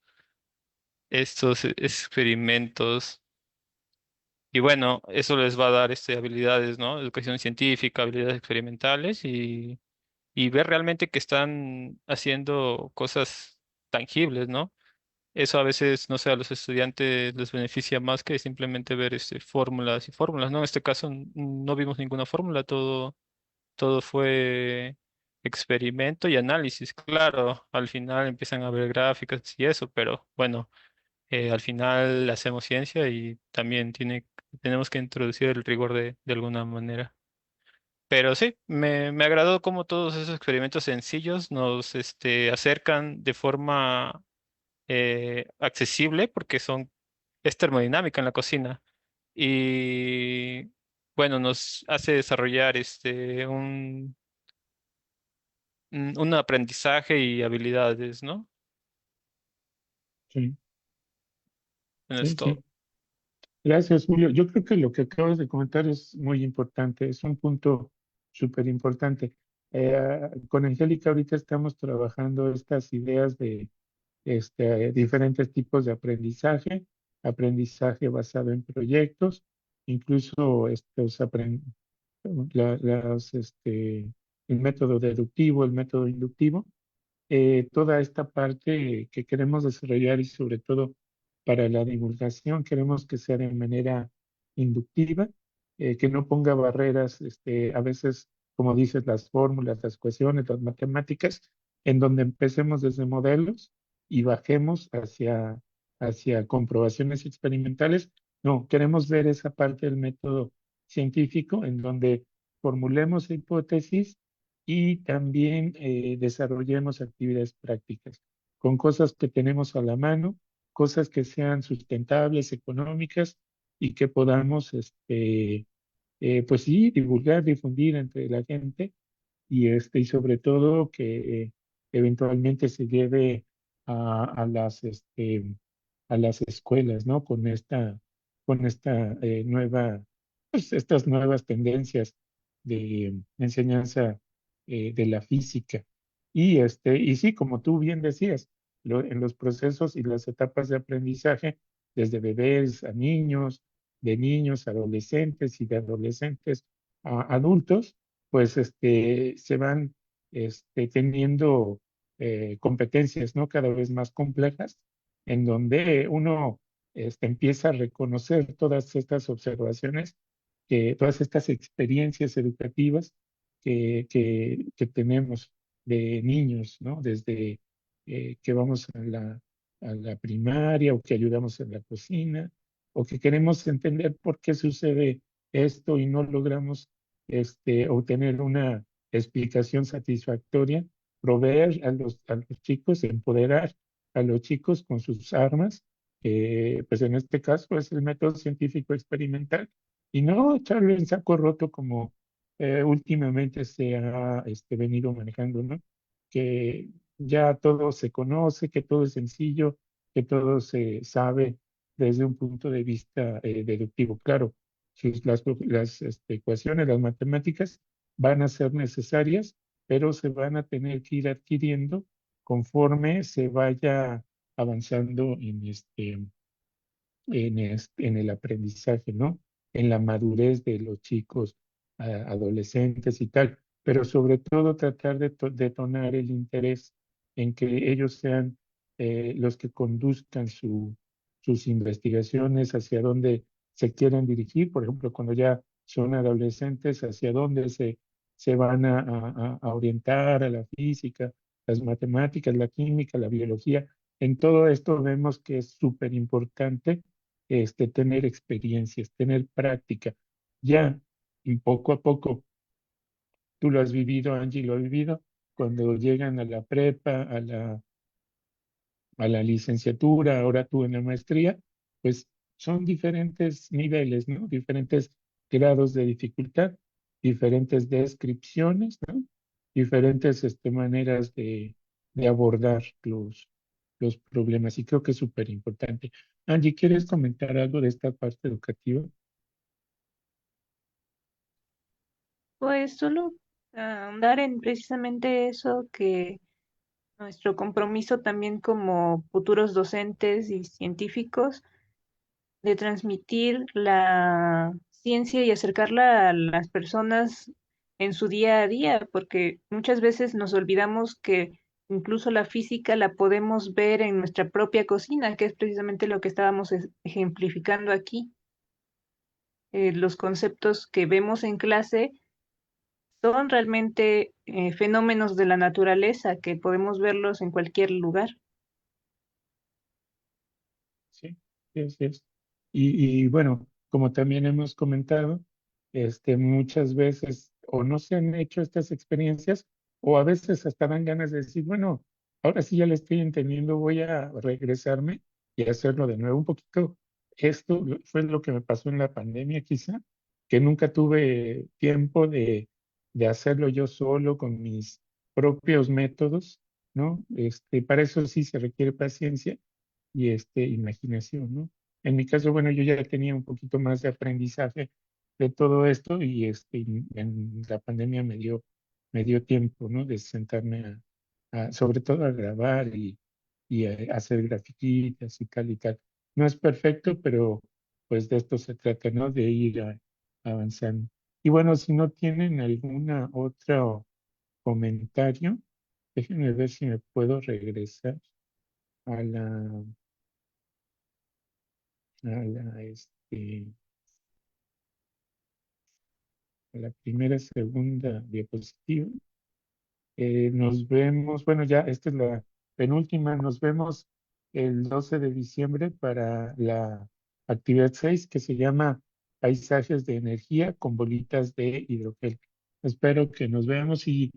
experimentos. Y bueno, eso les va a dar habilidades, ¿no? Educación científica, habilidades experimentales y ver realmente que están haciendo cosas tangibles, ¿no? Eso a veces, no sé, a los estudiantes les beneficia más que simplemente ver fórmulas y fórmulas, ¿no? En este caso no vimos ninguna fórmula, todo fue experimento y análisis. Claro, al final empiezan a ver gráficas y eso, pero bueno, al final hacemos ciencia y también tenemos que introducir el rigor de alguna manera. Pero sí, me agradó cómo todos esos experimentos sencillos nos acercan de forma accesible porque es termodinámica en la cocina y bueno, nos hace desarrollar un aprendizaje y habilidades, ¿no? Sí, Eso es sí, todo. sí. Gracias, Julio. Yo creo que lo que acabas de comentar es muy importante, es un punto súper importante. Con Angélica ahorita estamos trabajando estas ideas de diferentes tipos de aprendizaje, aprendizaje basado en proyectos, incluso el método deductivo, el método inductivo, toda esta parte que queremos desarrollar y sobre todo para la divulgación queremos que sea de manera inductiva, que no ponga barreras, a veces, como dices, las fórmulas, las ecuaciones, las matemáticas, en donde empecemos desde modelos y bajemos hacia comprobaciones experimentales. No, queremos ver esa parte del método científico en donde formulemos hipótesis y también desarrollemos actividades prácticas con cosas que tenemos a la mano, cosas que sean sustentables, económicas y que podamos, pues sí, divulgar, difundir entre la gente y sobre todo que eventualmente se lleve a las a las escuelas, ¿no? Con esta nueva, pues estas nuevas tendencias de enseñanza de la física. Y sí, como tú bien decías, en los procesos y las etapas de aprendizaje, desde bebés a niños, de niños a adolescentes y de adolescentes a adultos, pues se van teniendo competencias, ¿no? Cada vez más complejas, en donde uno empieza a reconocer todas estas observaciones, todas estas experiencias educativas que tenemos de niños, ¿no? Desde que vamos a la primaria o que ayudamos en la cocina o que queremos entender por qué sucede esto y no logramos obtener una explicación satisfactoria, proveer a los chicos, empoderar a los chicos con sus armas, pues en este caso es el método científico experimental, y no echarlo en saco roto como últimamente se ha venido manejando, ¿no? Que ya todo se conoce, que todo es sencillo, que todo se sabe desde un punto de vista deductivo. Claro, las ecuaciones, las matemáticas van a ser necesarias, pero se van a tener que ir adquiriendo conforme se vaya avanzando en el aprendizaje, ¿no? En la madurez de los chicos, adolescentes y tal, pero sobre todo tratar de detonar el interés en que ellos sean los que conduzcan sus investigaciones hacia dónde se quieren dirigir, por ejemplo, cuando ya son adolescentes, hacia dónde se van a orientar a la física, las matemáticas, la química, la biología. En todo esto vemos que es súper importante tener experiencias, tener práctica. Ya, y poco a poco, tú lo has vivido, Angie lo ha vivido, cuando llegan a la prepa, a la licenciatura, ahora tú en la maestría, pues son diferentes niveles, ¿no? Diferentes grados de dificultad, diferentes descripciones, ¿no? Diferentes maneras de abordar los problemas. Y creo que es súper importante. Angie, ¿quieres comentar algo de esta parte educativa? Pues solo andar en precisamente eso, que nuestro compromiso también como futuros docentes y científicos de transmitir la ciencia y acercarla a las personas en su día a día, porque muchas veces nos olvidamos que incluso la física la podemos ver en nuestra propia cocina, que es precisamente lo que estábamos ejemplificando aquí. Los conceptos que vemos en clase son realmente fenómenos de la naturaleza que podemos verlos en cualquier lugar. Sí, sí, así es. Y bueno, como también hemos comentado, muchas veces o no se han hecho estas experiencias o a veces hasta dan ganas de decir, bueno, ahora sí ya le estoy entendiendo, voy a regresarme y hacerlo de nuevo un poquito. Esto fue lo que me pasó en la pandemia quizá, que nunca tuve tiempo de hacerlo yo solo con mis propios métodos, ¿no? Para eso sí se requiere paciencia y imaginación, ¿no? En mi caso, bueno, yo ya tenía un poquito más de aprendizaje de todo esto y en la pandemia me dio tiempo, ¿no? De sentarme sobre todo a grabar y hacer grafiquitas y tal y tal. No es perfecto, pero pues de esto se trata, ¿no? De ir avanzando. Y bueno, si no tienen alguna otro comentario, déjenme ver si me puedo regresar a la a la, este, a la primera, segunda diapositiva. Nos vemos, bueno, ya esta es la penúltima, nos vemos el 12 de diciembre para la actividad 6 que se llama Paisajes de Energía con bolitas de hidrogel. Espero que nos veamos y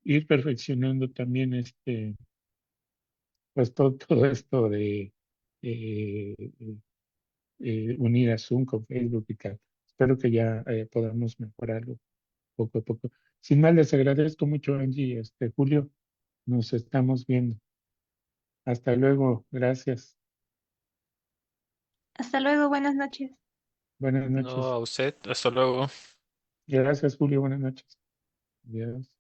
ir perfeccionando también pues todo esto de eh, unir a Zoom con Facebook y tal. Espero que ya podamos mejorarlo poco a poco. Sin más, les agradezco mucho, Angie, Julio, nos estamos viendo. Hasta luego, gracias. Hasta luego, buenas noches. Buenas No, noches. a usted. Hasta luego. Gracias, Julio. Buenas noches. Adiós.